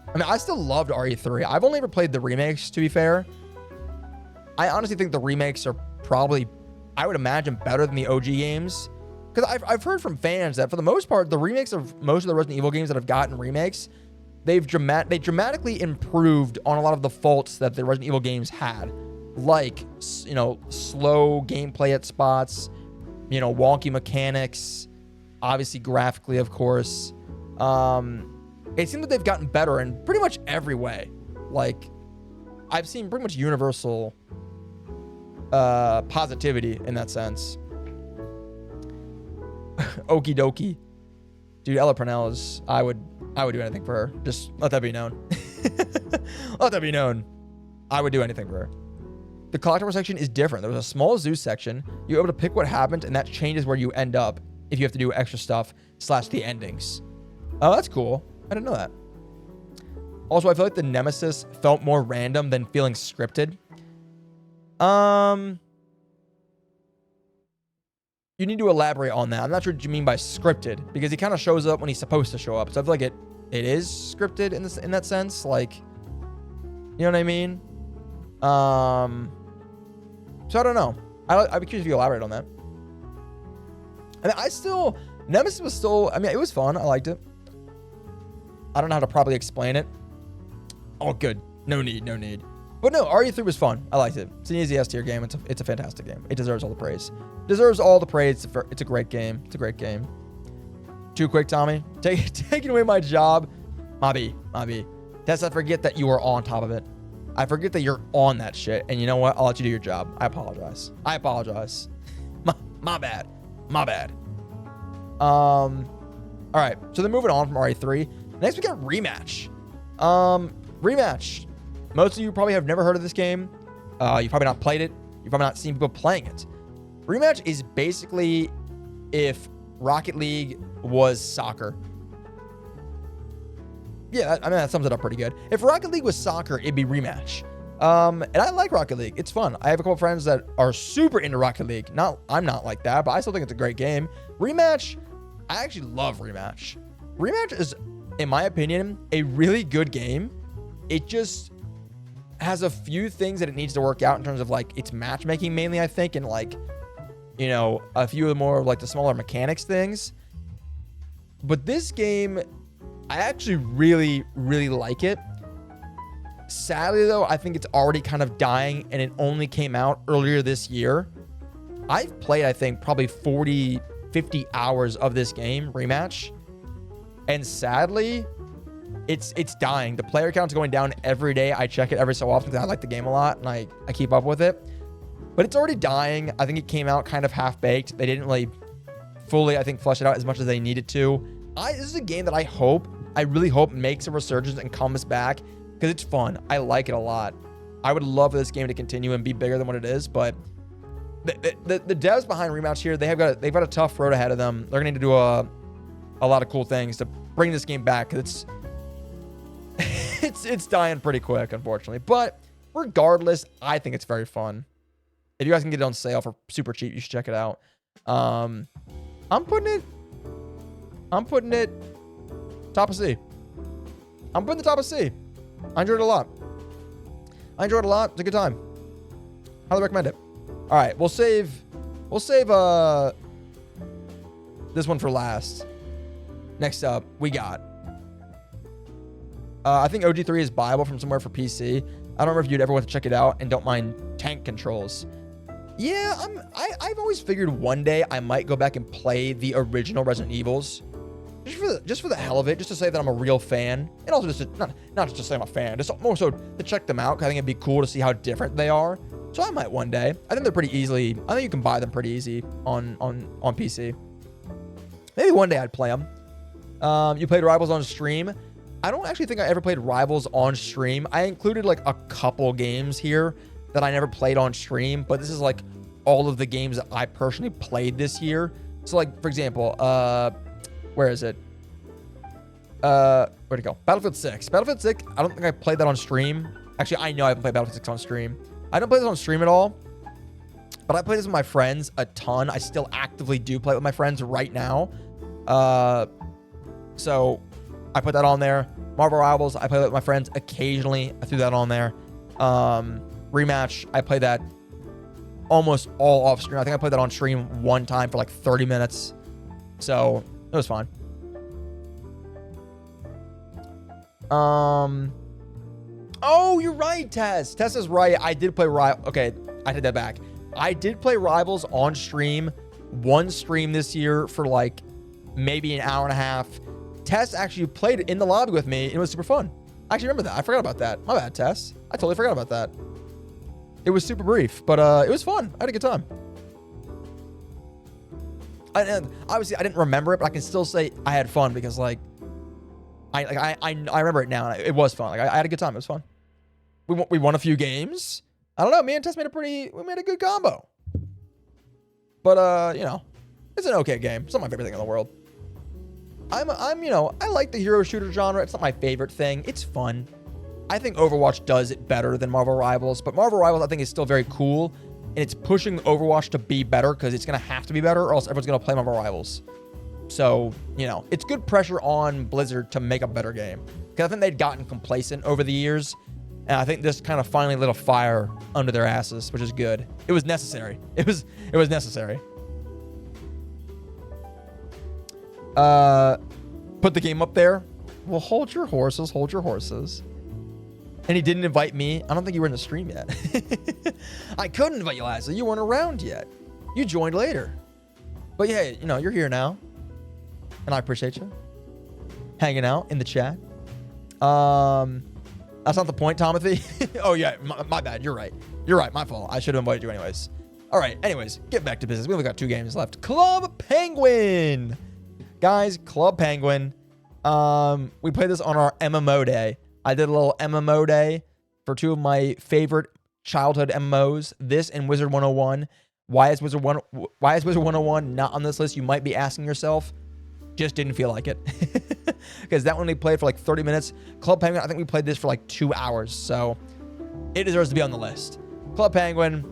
I mean, I still loved RE3. I've only ever played the remakes, to be fair. I honestly think the remakes are probably, I would imagine, better than the OG games. Because I've heard from fans that for the most part, the remakes of most of the Resident Evil games that have gotten remakes, they dramatically improved on a lot of the faults that the Resident Evil games had. Like, slow gameplay at spots, wonky mechanics, obviously graphically, of course. It seems that they've gotten better in pretty much every way. Like, I've seen pretty much universal positivity in that sense. Okie dokie. Dude, Ella Purnell is, I would do anything for her. Just let that be known. Let that be known. I would do anything for her. The collectible section is different. There was a small zoo section. You're able to pick what happened, and that changes where you end up if you have to do extra stuff / the endings. Oh, that's cool. I didn't know that. Also, I feel like the Nemesis felt more random than feeling scripted. You need to elaborate on that. I'm not sure what you mean by scripted, because he kind of shows up when he's supposed to show up. So I feel like it is scripted in that sense. Like, you know what I mean? So I don't know. I'd be curious if you elaborate on that. I mean, Nemesis was still, I mean, it was fun. I liked it. I don't know how to properly explain it. Oh, good. No need. But no, RE3 was fun. I liked it. It's an easy S tier game. It's a fantastic game. It deserves all the praise. Deserves all the praise. It's a great game. It's a great game. Too quick, Tommy. Taking away my job. Mabi. Tess, I forget that you are on top of it. I forget that you're on that shit. And you know what? I'll let you do your job. I apologize. My bad. All right. So then moving on from RE3. Next we got Rematch. Rematch. Most of you probably have never heard of this game. You've probably not played it. You've probably not seen people playing it. Rematch is basically if Rocket League was soccer. Yeah, I mean, that sums it up pretty good. If Rocket League was soccer, it'd be Rematch. And I like Rocket League. It's fun. I have a couple friends that are super into Rocket League. I'm not like that, but I still think it's a great game. Rematch, I actually love Rematch. Rematch is, in my opinion, a really good game. It just has a few things that it needs to work out in terms of like its matchmaking mainly, I think, and like, you know, a few of the more like the smaller mechanics things. But this game, I actually really, really like it. Sadly, though, I think it's already kind of dying, and it only came out earlier this year. I've played, I think, probably 40, 50 hours of this game, Rematch. And sadly, it's dying. The player count's going down every day. I check it every so often because I like the game a lot, and I keep up with it. But it's already dying. I think it came out kind of half-baked. They didn't really fully, I think, flesh it out as much as they needed to. This is a game that I really hope makes a resurgence and comes back because it's fun. I like it a lot. I would love for this game to continue and be bigger than what it is, but the devs behind Rematch here, they've got a tough road ahead of them. They're going to need to do a lot of cool things to bring this game back because it's dying pretty quick, unfortunately. But regardless, I think it's very fun. If you guys can get it on sale for super cheap, you should check it out. I'm putting it top of C. I'm putting the top of C. I enjoyed it a lot. It's a good time. Highly recommend it. All right, we'll save this one for last. Next up, we got I think OG3 is buyable from somewhere for PC. I don't remember if you'd ever want to check it out and don't mind tank controls. Yeah, I've always figured one day I might go back and play the original Resident Evils. Just for the hell of it, just to say that I'm a real fan. And also just to, not just to say I'm a fan, just more so to check them out, because I think it'd be cool to see how different they are. So I might one day. I think they're pretty easily, I think you can buy them pretty easy on PC. Maybe one day I'd play them. You played Rivals on stream. I don't actually think I ever played Rivals on stream. I included like a couple games here that I never played on stream, but this is like all of the games that I personally played this year. So like, for example, where is it? Where'd it go? Battlefield 6. Battlefield 6, I don't think I played that on stream. Actually, I know I haven't played Battlefield 6 on stream. I don't play this on stream at all, but I play this with my friends a ton. I still actively do play with my friends right now. So I put that on there. Marvel Rivals, I play that with my friends occasionally. I threw that on there. Rematch, I play that almost all off stream. I think I played that on stream one time for like 30 minutes. So it was fine. Oh, you're right, Tess. Tess is right. I did play Okay, I take that back. I did play Rivals on stream. One stream this year for like maybe an hour and a half. Tess actually played it in the lobby with me. It was super fun. I actually remember that. I forgot about that. My bad, Tess. I totally forgot about that. It was super brief, but it was fun. I had a good time. And obviously I didn't remember it, but I can still say I had fun because like I remember it now. And it was fun. Like I had a good time. It was fun. We won a few games. I don't know. Me and Tess made we made a good combo. But you know, it's an okay game. It's not my favorite thing in the world. You know, I like the hero shooter genre. It's not my favorite thing. It's fun. I think Overwatch does it better than Marvel Rivals, but Marvel Rivals I think is still very cool, and it's pushing Overwatch to be better because it's gonna have to be better, or else everyone's gonna play Marvel Rivals. So you know, it's good pressure on Blizzard to make a better game because I think they'd gotten complacent over the years, and I think this kind of finally lit a fire under their asses, which is good. It was necessary. It was necessary. Put the game up there. Well, hold your horses. Hold your horses. And he didn't invite me. I don't think you were in the stream yet. I couldn't invite you last, so you weren't around yet. You joined later. But yeah, you know, you're here now. And I appreciate you hanging out in the chat. That's not the point, Timothy. Oh yeah, my bad. You're right. You're right. My fault. I should have invited you anyways. All right. Anyways, get back to business. We only got 2 games left. Club Penguin. Guys, Club Penguin. We played this on our MMO day. I did a little MMO day for 2 of my favorite childhood MMOs. This and Wizard 101. Why is Wizard 101 not on this list? You might be asking yourself. Just didn't feel like it. Because that one we played for like 30 minutes. Club Penguin, I think we played this for like 2 hours. So it deserves to be on the list. Club Penguin,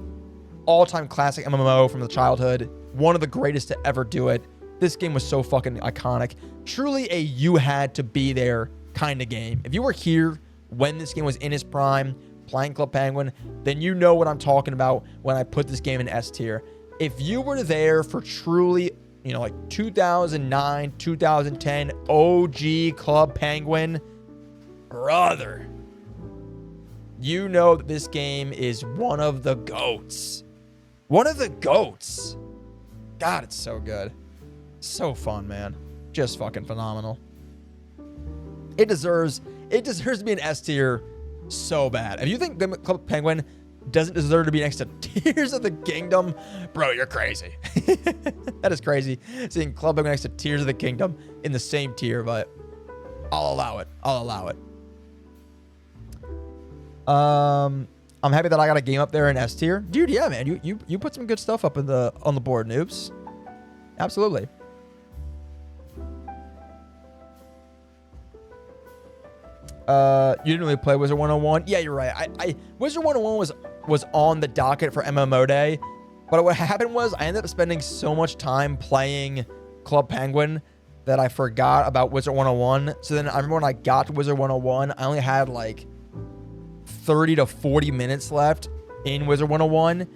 all-time classic MMO from the childhood. One of the greatest to ever do it. This game was so fucking iconic. Truly a you had to be there kind of game. If you were here when this game was in its prime, playing Club Penguin, then you know what I'm talking about when I put this game in S tier. If you were there for truly, you know, like 2009, 2010 OG Club Penguin, brother, you know that this game is one of the GOATs. One of the GOATs. God, it's so good. So fun, man. Just fucking phenomenal. It deserves to be an S tier so bad. If you think Club Penguin doesn't deserve to be next to Tears of the Kingdom, bro, you're crazy. That is crazy. Seeing Club Penguin next to Tears of the Kingdom in the same tier, but I'll allow it. I'll allow it. I'm happy that I got a game up there in S tier. Dude, yeah, man. You put some good stuff up on the board, noobs. Absolutely. You didn't really play Wizard 101. Yeah, you're right. Wizard 101 was on the docket for MMO day, but what happened was I ended up spending so much time playing Club Penguin that I forgot about Wizard 101. So then I remember when I got to Wizard 101, I only had like 30 to 40 minutes left in Wizard 101,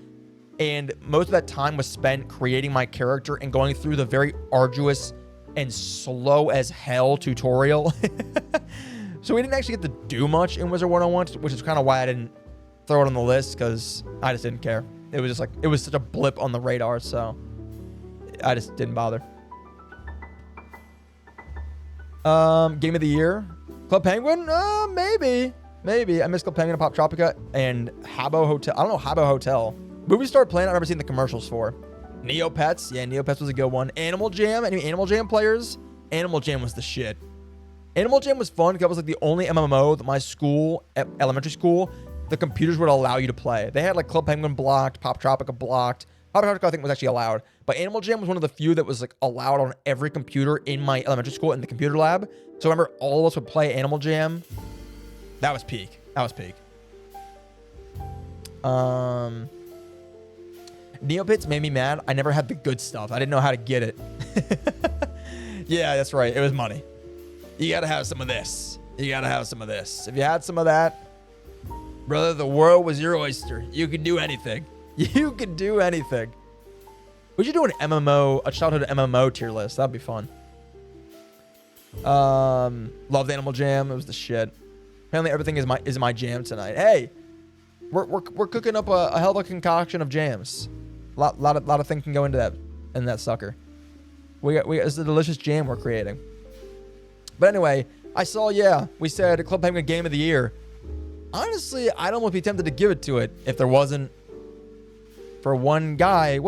and most of that time was spent creating my character and going through the very arduous and slow as hell tutorial. So we didn't actually get to do much in Wizard 101, which is kind of why I didn't throw it on the list, because I just didn't care. It was just like, it was such a blip on the radar, so I just didn't bother. Game of the year? Club Penguin? Maybe. I missed Club Penguin and Pop Tropica and Habbo Hotel. I don't know Habbo Hotel. Movie Star Planet, I've never seen the commercials for. Neopets. Yeah, Neopets was a good one. Animal Jam. Any Animal Jam players? Animal Jam was the shit. Animal Jam was fun because it was like the only MMO that my school, elementary school, the computers would allow you to play. They had like Club Penguin blocked, Pop Tropica blocked. Pop Tropica I think was actually allowed, but Animal Jam was one of the few that was like allowed on every computer in my elementary school in the computer lab. So I remember all of us would play Animal Jam. That was peak. Neopets made me mad. I never had the good stuff. I didn't know how to get it. Yeah, that's right. It was money. You gotta have some of this. If you had some of that, brother, the world was your oyster. You could do anything. We should do an MMO, a childhood MMO tier list. That'd be fun. Loved Animal Jam. It was the shit. Apparently everything is my jam tonight. Hey, we're cooking up a hell of a concoction of jams. Lot of things can go into that sucker. It's a delicious jam we're creating. But anyway, I saw, we said Club Penguin Game of the Year. Honestly, I'd almost be tempted to give it to it if there wasn't for one guy.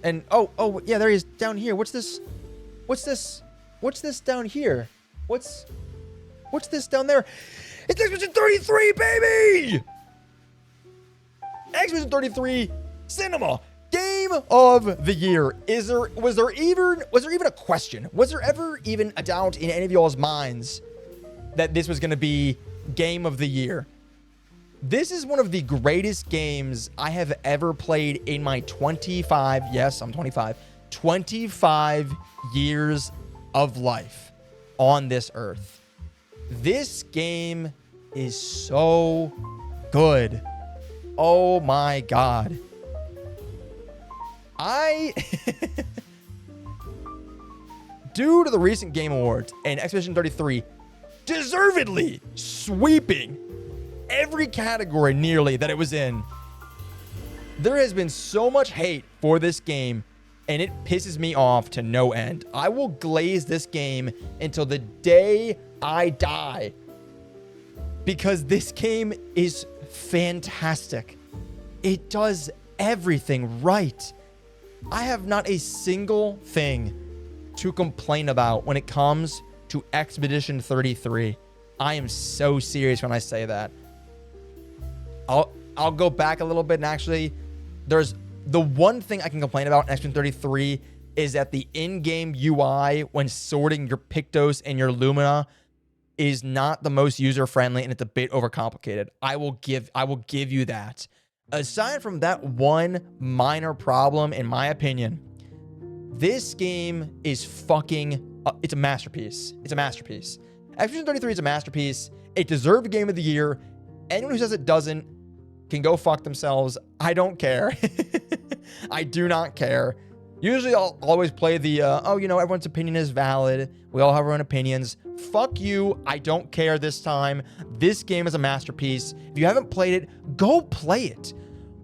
And oh yeah, there he is down here. What's this? What's this? What's this down here? What's this down there? It's Expedition 33, baby! Expedition 33 Cinema Game of the Year. Was there even a question? Was there ever even a doubt in any of y'all's minds that this was going to be Game of the Year? This is one of the greatest games I have ever played in my 25, yes, I'm 25, 25 years of life on this earth. This game is so good. Oh my God. Due to the recent Game Awards and Expedition 33 deservedly sweeping every category nearly that it was in, there has been so much hate for this game, and it pisses me off to no end. I will glaze this game until the day I die, because this game is fantastic. It does everything right. I have not a single thing to complain about when it comes to Expedition 33. I am so serious when I say that. I'll go back a little bit, and actually, there's the one thing I can complain about in Expedition 33 is that the in-game UI when sorting your Pictos and your Lumina is not the most user-friendly, and it's a bit overcomplicated. I will give you that. Aside from that one minor problem, in my opinion, this game is fucking... it's a masterpiece. It's a masterpiece. Expedition 33 is a masterpiece. It deserved a Game of the Year. Anyone who says it doesn't can go fuck themselves. I don't care. I do not care. Usually I'll always play the, everyone's opinion is valid. We all have our own opinions. Fuck you. I don't care this time. This game is a masterpiece. If you haven't played it, go play it.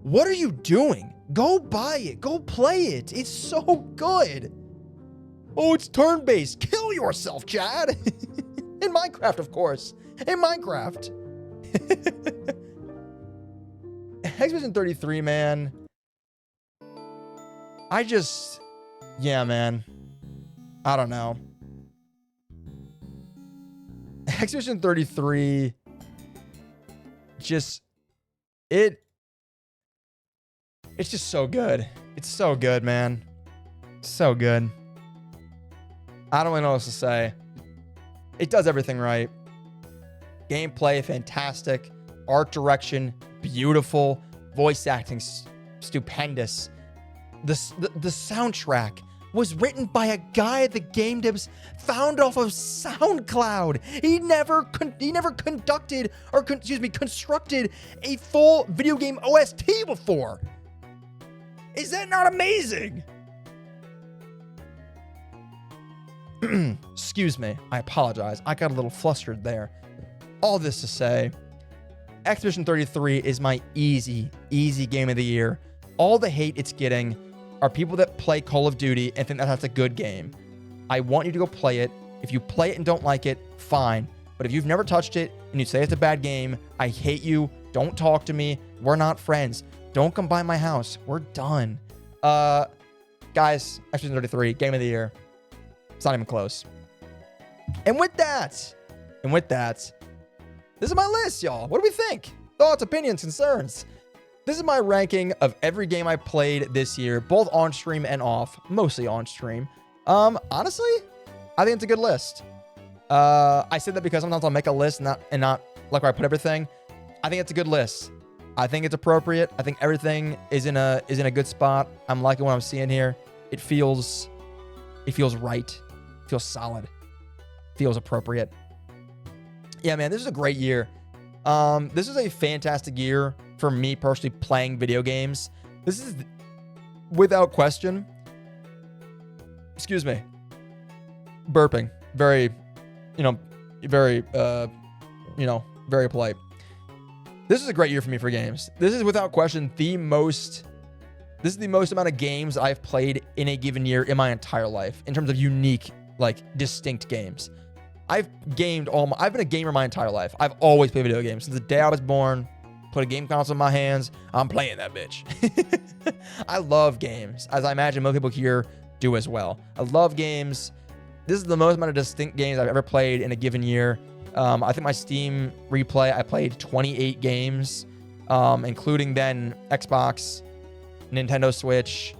What are you doing? Go buy it. Go play it. It's so good. Oh, it's turn-based. Kill yourself, Chad. In Minecraft, of course. In Minecraft. Expedition 33, man. Yeah, man. I don't know. Expedition 33, it's just so good. It's so good, man. So good. I don't really know what else to say. It does everything right. Gameplay, fantastic. Art direction, beautiful. Voice acting, stupendous. The soundtrack was written by a guy the game devs found off of SoundCloud. He never conducted or constructed a full video game OST before. Is that not amazing? Excuse me. I apologize. I got a little flustered there. All this to say, Expedition 33 is my easy game of the year. All the hate it's getting are people that play Call of Duty and think that that's a good game. I want you to go play it. If you play it and don't like it, fine. But if you've never touched it and you say it's a bad game, I hate you. Don't talk to me. We're not friends. Don't come by my house. We're done. Guys, Expedition 33, game of the year. It's not even close. And with that, this is my list, y'all. What do we think? Thoughts, opinions, concerns. This is my ranking of every game I played this year, both on stream and off, mostly on stream. Honestly, I think it's a good list. I said that because sometimes I'll make a list and not like where I put everything. I think it's a good list. I think it's appropriate. I think everything is in a good spot. I'm liking what I'm seeing here. It feels right. It feels solid. It feels appropriate. Yeah, man, this is a great year. This is a fantastic year for me personally playing video games. This is, without question, excuse me, burping. Very polite. This is a great year for me for games. This is without question the most amount of games I've played in a given year in my entire life in terms of unique, distinct games. I've been a gamer my entire life. I've always played video games since the day I was born. Put a game console in my hands, I'm playing that bitch. I love games, as I imagine most people here do as well. I love games. This is the most amount of distinct games I've ever played in a given year. I think my Steam replay, I played 28 games, including then Xbox, Nintendo Switch.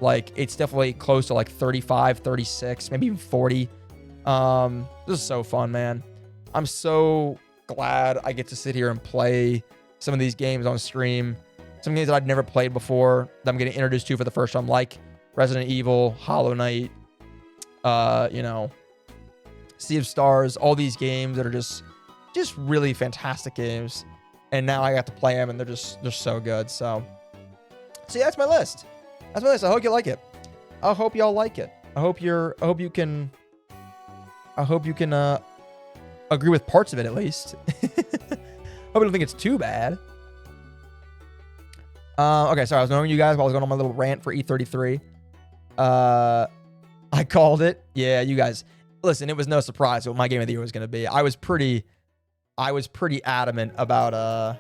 Like, it's definitely close to like 35, 36, maybe even 40. This is so fun, man. I'm so glad I get to sit here and play some of these games on stream. Some games that I'd never played before that I'm getting introduced to for the first time, like Resident Evil, Hollow Knight, you know, Sea of Stars, all these games that are just really fantastic games. And now I got to play them, and they're so good. So, see, that's my list. That's my list. I hope you like it. I hope y'all like it. I hope you can agree with parts of it at least. Hope you don't think it's too bad. Okay, sorry, I was knowing you guys while I was going on my little rant for E33. I called it. Yeah, you guys, listen, it was no surprise what my game of the year was going to be. I was pretty adamant about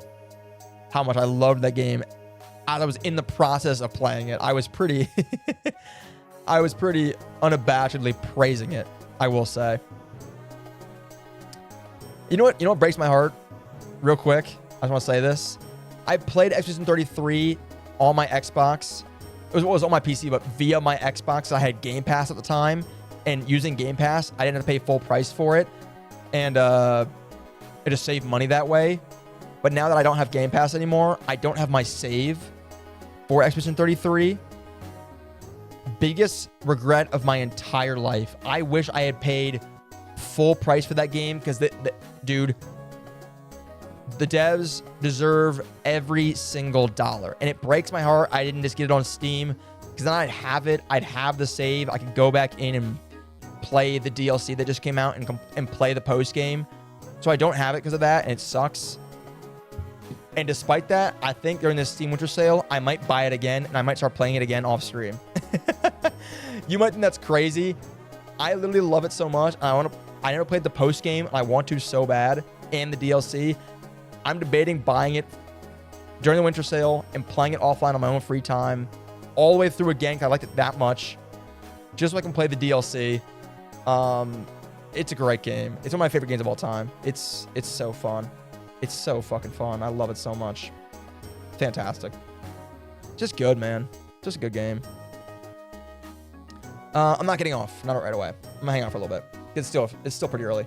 how much I loved that game as I was in the process of playing it. I was pretty unabashedly praising it, I will say. You know what breaks my heart? Real quick, I just want to say this. I played Expedition 33 on my Xbox. It was on my PC, but via my Xbox. I had Game Pass at the time, and using Game Pass, I didn't have to pay full price for it, and it just saved money that way. But now that I don't have Game Pass anymore, I don't have my save for Expedition 33. Biggest regret of my entire life. I wish I had paid full price for that game, because dude, the devs deserve every single dollar. And it breaks my heart I didn't just get it on Steam, because then I'd have it. I'd have the save. I could go back in and play the DLC that just came out and play the post game. So I don't have it because of that, and it sucks. And despite that, I think during this Steam Winter Sale, I might buy it again, and I might start playing it again off stream. You might think that's crazy. I literally love it so much. I never played the post game, and I want to so bad, and the DLC. I'm debating buying it during the Winter Sale and playing it offline on my own free time all the way through again, because I liked it that much, just so I can play the DLC. It's a great game. It's one of my favorite games of all time. It's so fun. It's so fucking fun. I love it so much. Fantastic. Just good, man. Just a good game. I'm not getting off. Not right away. I'm gonna hang out for a little bit. It's still pretty early.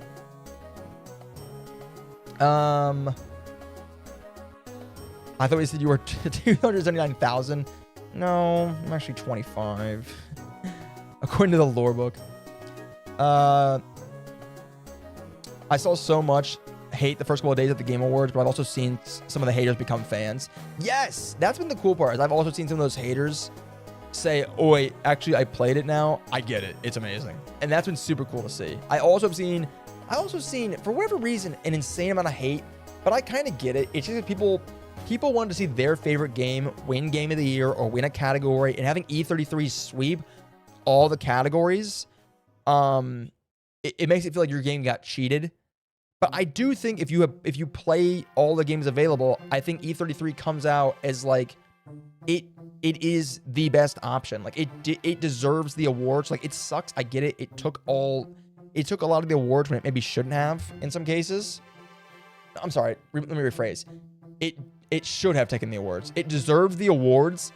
I thought you said you were 279,000. No, I'm actually 25. According to the lore book. I saw so much hate the first couple of days at the Game Awards, but I've also seen some of the haters become fans. Yes, that's been the cool part. Is I've also seen some of those haters say, "Oh wait, actually I played it now. I get it. It's amazing." And that's been super cool to see. I also seen for whatever reason an insane amount of hate, but I kind of get it. It's just that people wanted to see their favorite game win Game of the Year or win a category, and having E33 sweep all the categories, it makes it feel like your game got cheated. But I do think if you play all the games available, I think E33 comes out as like it is the best option. Like it deserves the awards. Like, it sucks. I get it. It took a lot of the awards when it maybe shouldn't have in some cases. I'm sorry. Let me rephrase. It should have taken the awards. It deserved the awards,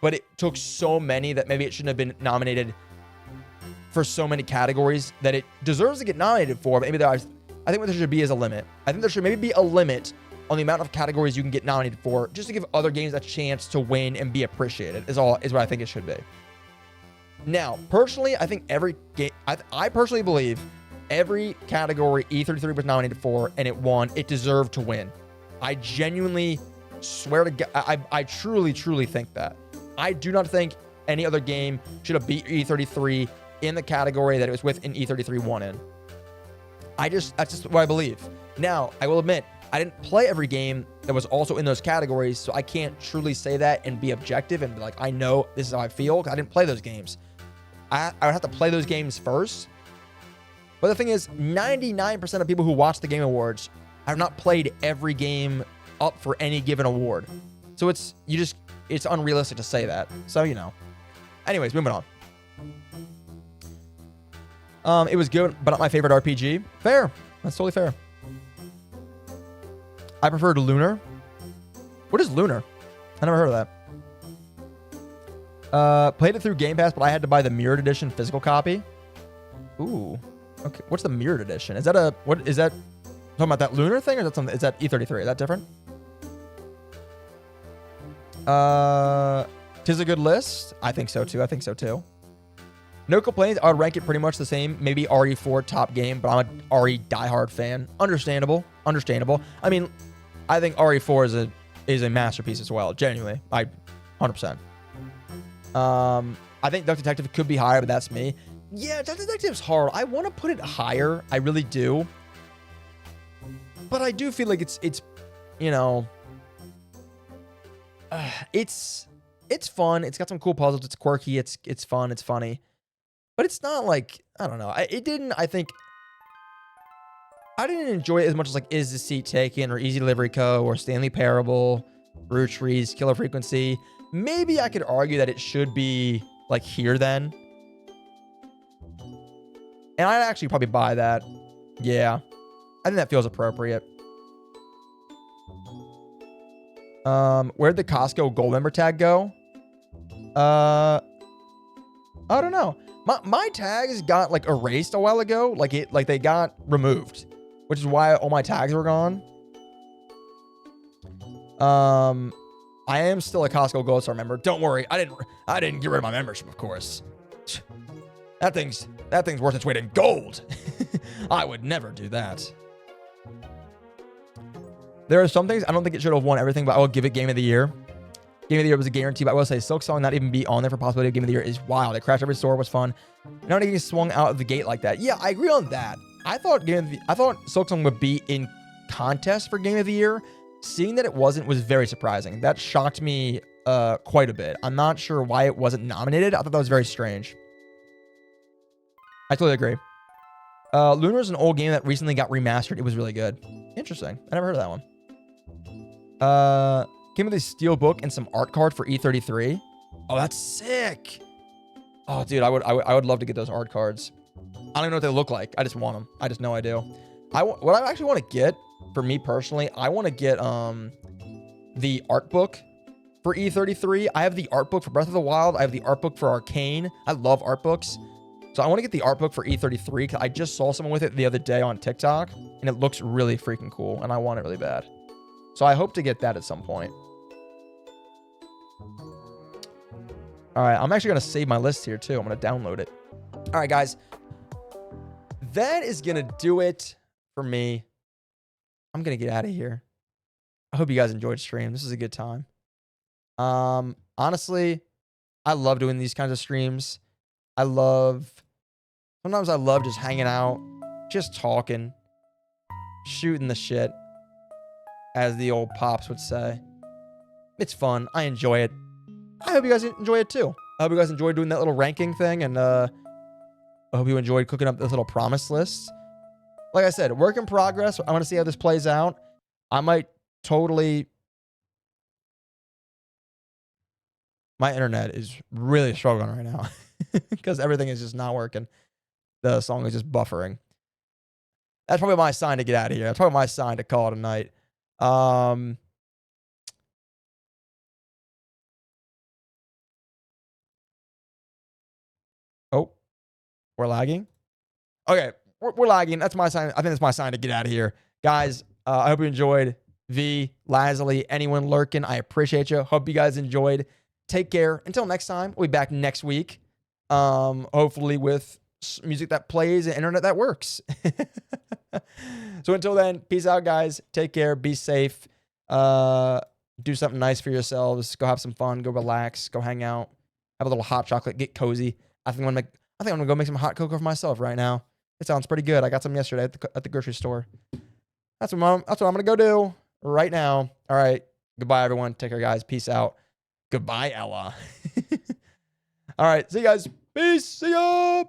but it took so many that maybe it shouldn't have been nominated for so many categories that it deserves to get nominated for. But maybe I think what there should be is a limit. I think there should maybe be a limit on the amount of categories you can get nominated for, just to give other games a chance to win and be appreciated, is what I think it should be. Now, personally, I think every game, I personally believe every category E33 was nominated for and it won, it deserved to win. I genuinely swear to God, I truly, truly think that. I do not think any other game should have beat E33 in the category that it was with in E33 won in. That's just what I believe. Now, I will admit, I didn't play every game that was also in those categories, so I can't truly say that and be objective and be like, I know this is how I feel, because I didn't play those games. I would have to play those games first. But the thing is, 99% of people who watch the Game Awards have not played every game up for any given award. So it's unrealistic to say that. So, you know. Anyways, moving on. It was good, but not my favorite RPG. Fair. That's totally fair. I preferred Lunar. What is Lunar? I never heard of that. Played it through Game Pass, but I had to buy the Mirrored Edition physical copy. Ooh. Okay. What's the Mirrored Edition? Is that talking about that Lunar thing, or is that something? Is that E33? Is that different? Tis a good list. I think so too. No complaints. I would rank it pretty much the same. Maybe RE4 top game, but I'm an RE diehard fan. Understandable. I mean, I think RE4 is a masterpiece as well. Genuinely, 100%. I think Duck Detective could be higher, but that's me. Yeah, Duck Detective's hard. I want to put it higher. I really do. But I do feel like it's you know, it's fun. It's got some cool puzzles. It's quirky. It's fun. It's funny. But it's not like, I don't know. I didn't enjoy it as much as like Is the Seat Taken or Easy Delivery Co. or Stanley Parable, Root Trees, Killer Frequency. Maybe I could argue that it should be like here then. And I'd actually probably buy that. Yeah. I think that feels appropriate. Where'd the Costco gold member tag go? I don't know. My tags got like erased a while ago. Like they got removed, which is why all my tags were gone. I am still a Costco Gold Star member. Don't worry. I didn't get rid of my membership, of course. That thing's worth its weight in gold. I would never do that. There are some things I don't think it should have won everything, but I will give it Game of the Year. Game of the Year was a guarantee, but I will say Silksong not even be on there for possibility of Game of the Year is wild. It crashed every store, was fun. Not getting swung out of the gate like that. Yeah, I agree on that. I thought Silksong would be in contest for Game of the Year. Seeing that it wasn't was very surprising. That shocked me quite a bit. I'm not sure why it wasn't nominated. I thought that was very strange. I totally agree. Lunar is an old game that recently got remastered. It was really good. Interesting. I never heard of that one. Came with a steel book and some art card for E33. Oh, that's sick. Oh, dude, I would love to get those art cards. I don't even know what they look like. I just want them. I just know I do. What I actually want to get, for me personally, I want to get the art book for E33. I have the art book for Breath of the Wild. I have the art book for Arcane. I love art books. So I want to get the art book for E33 because I just saw someone with it the other day on TikTok, and it looks really freaking cool, and I want it really bad. So I hope to get that at some point. All right, I'm actually going to save my list here too. I'm going to download it. All right, guys. That is going to do it for me. I'm going to get out of here. I hope you guys enjoyed the stream. This is a good time. Honestly, I love doing these kinds of streams. Sometimes I love just hanging out, just talking, shooting the shit, as the old pops would say. It's fun. I enjoy it. I hope you guys enjoy it too. I hope you guys enjoyed doing that little ranking thing, and I hope you enjoyed cooking up this little promise list. Like I said, work in progress. I want to see how this plays out. I might totally... My internet is really struggling right now because everything is just not working. The song is just buffering. That's probably my sign to get out of here. That's probably my sign to call it a night. Oh, we're lagging. Okay, we're lagging. That's my sign. I think that's my sign to get out of here. Guys, I hope you enjoyed. V, Lazuli, anyone lurking, I appreciate you. Hope you guys enjoyed. Take care. Until next time, we'll be back next week. Hopefully with music that plays and internet that works. So until then, peace out, guys. Take care. Be safe. Do something nice for yourselves. Go have some fun. Go relax. Go hang out. Have a little hot chocolate. Get cozy. I think I'm gonna go make some hot cocoa for myself right now. It sounds pretty good. I got some yesterday at the grocery store. That's what I'm gonna go do right now. All right. Goodbye, everyone. Take care, guys. Peace out. Goodbye, Ella. All right. See you guys. Peace. See ya.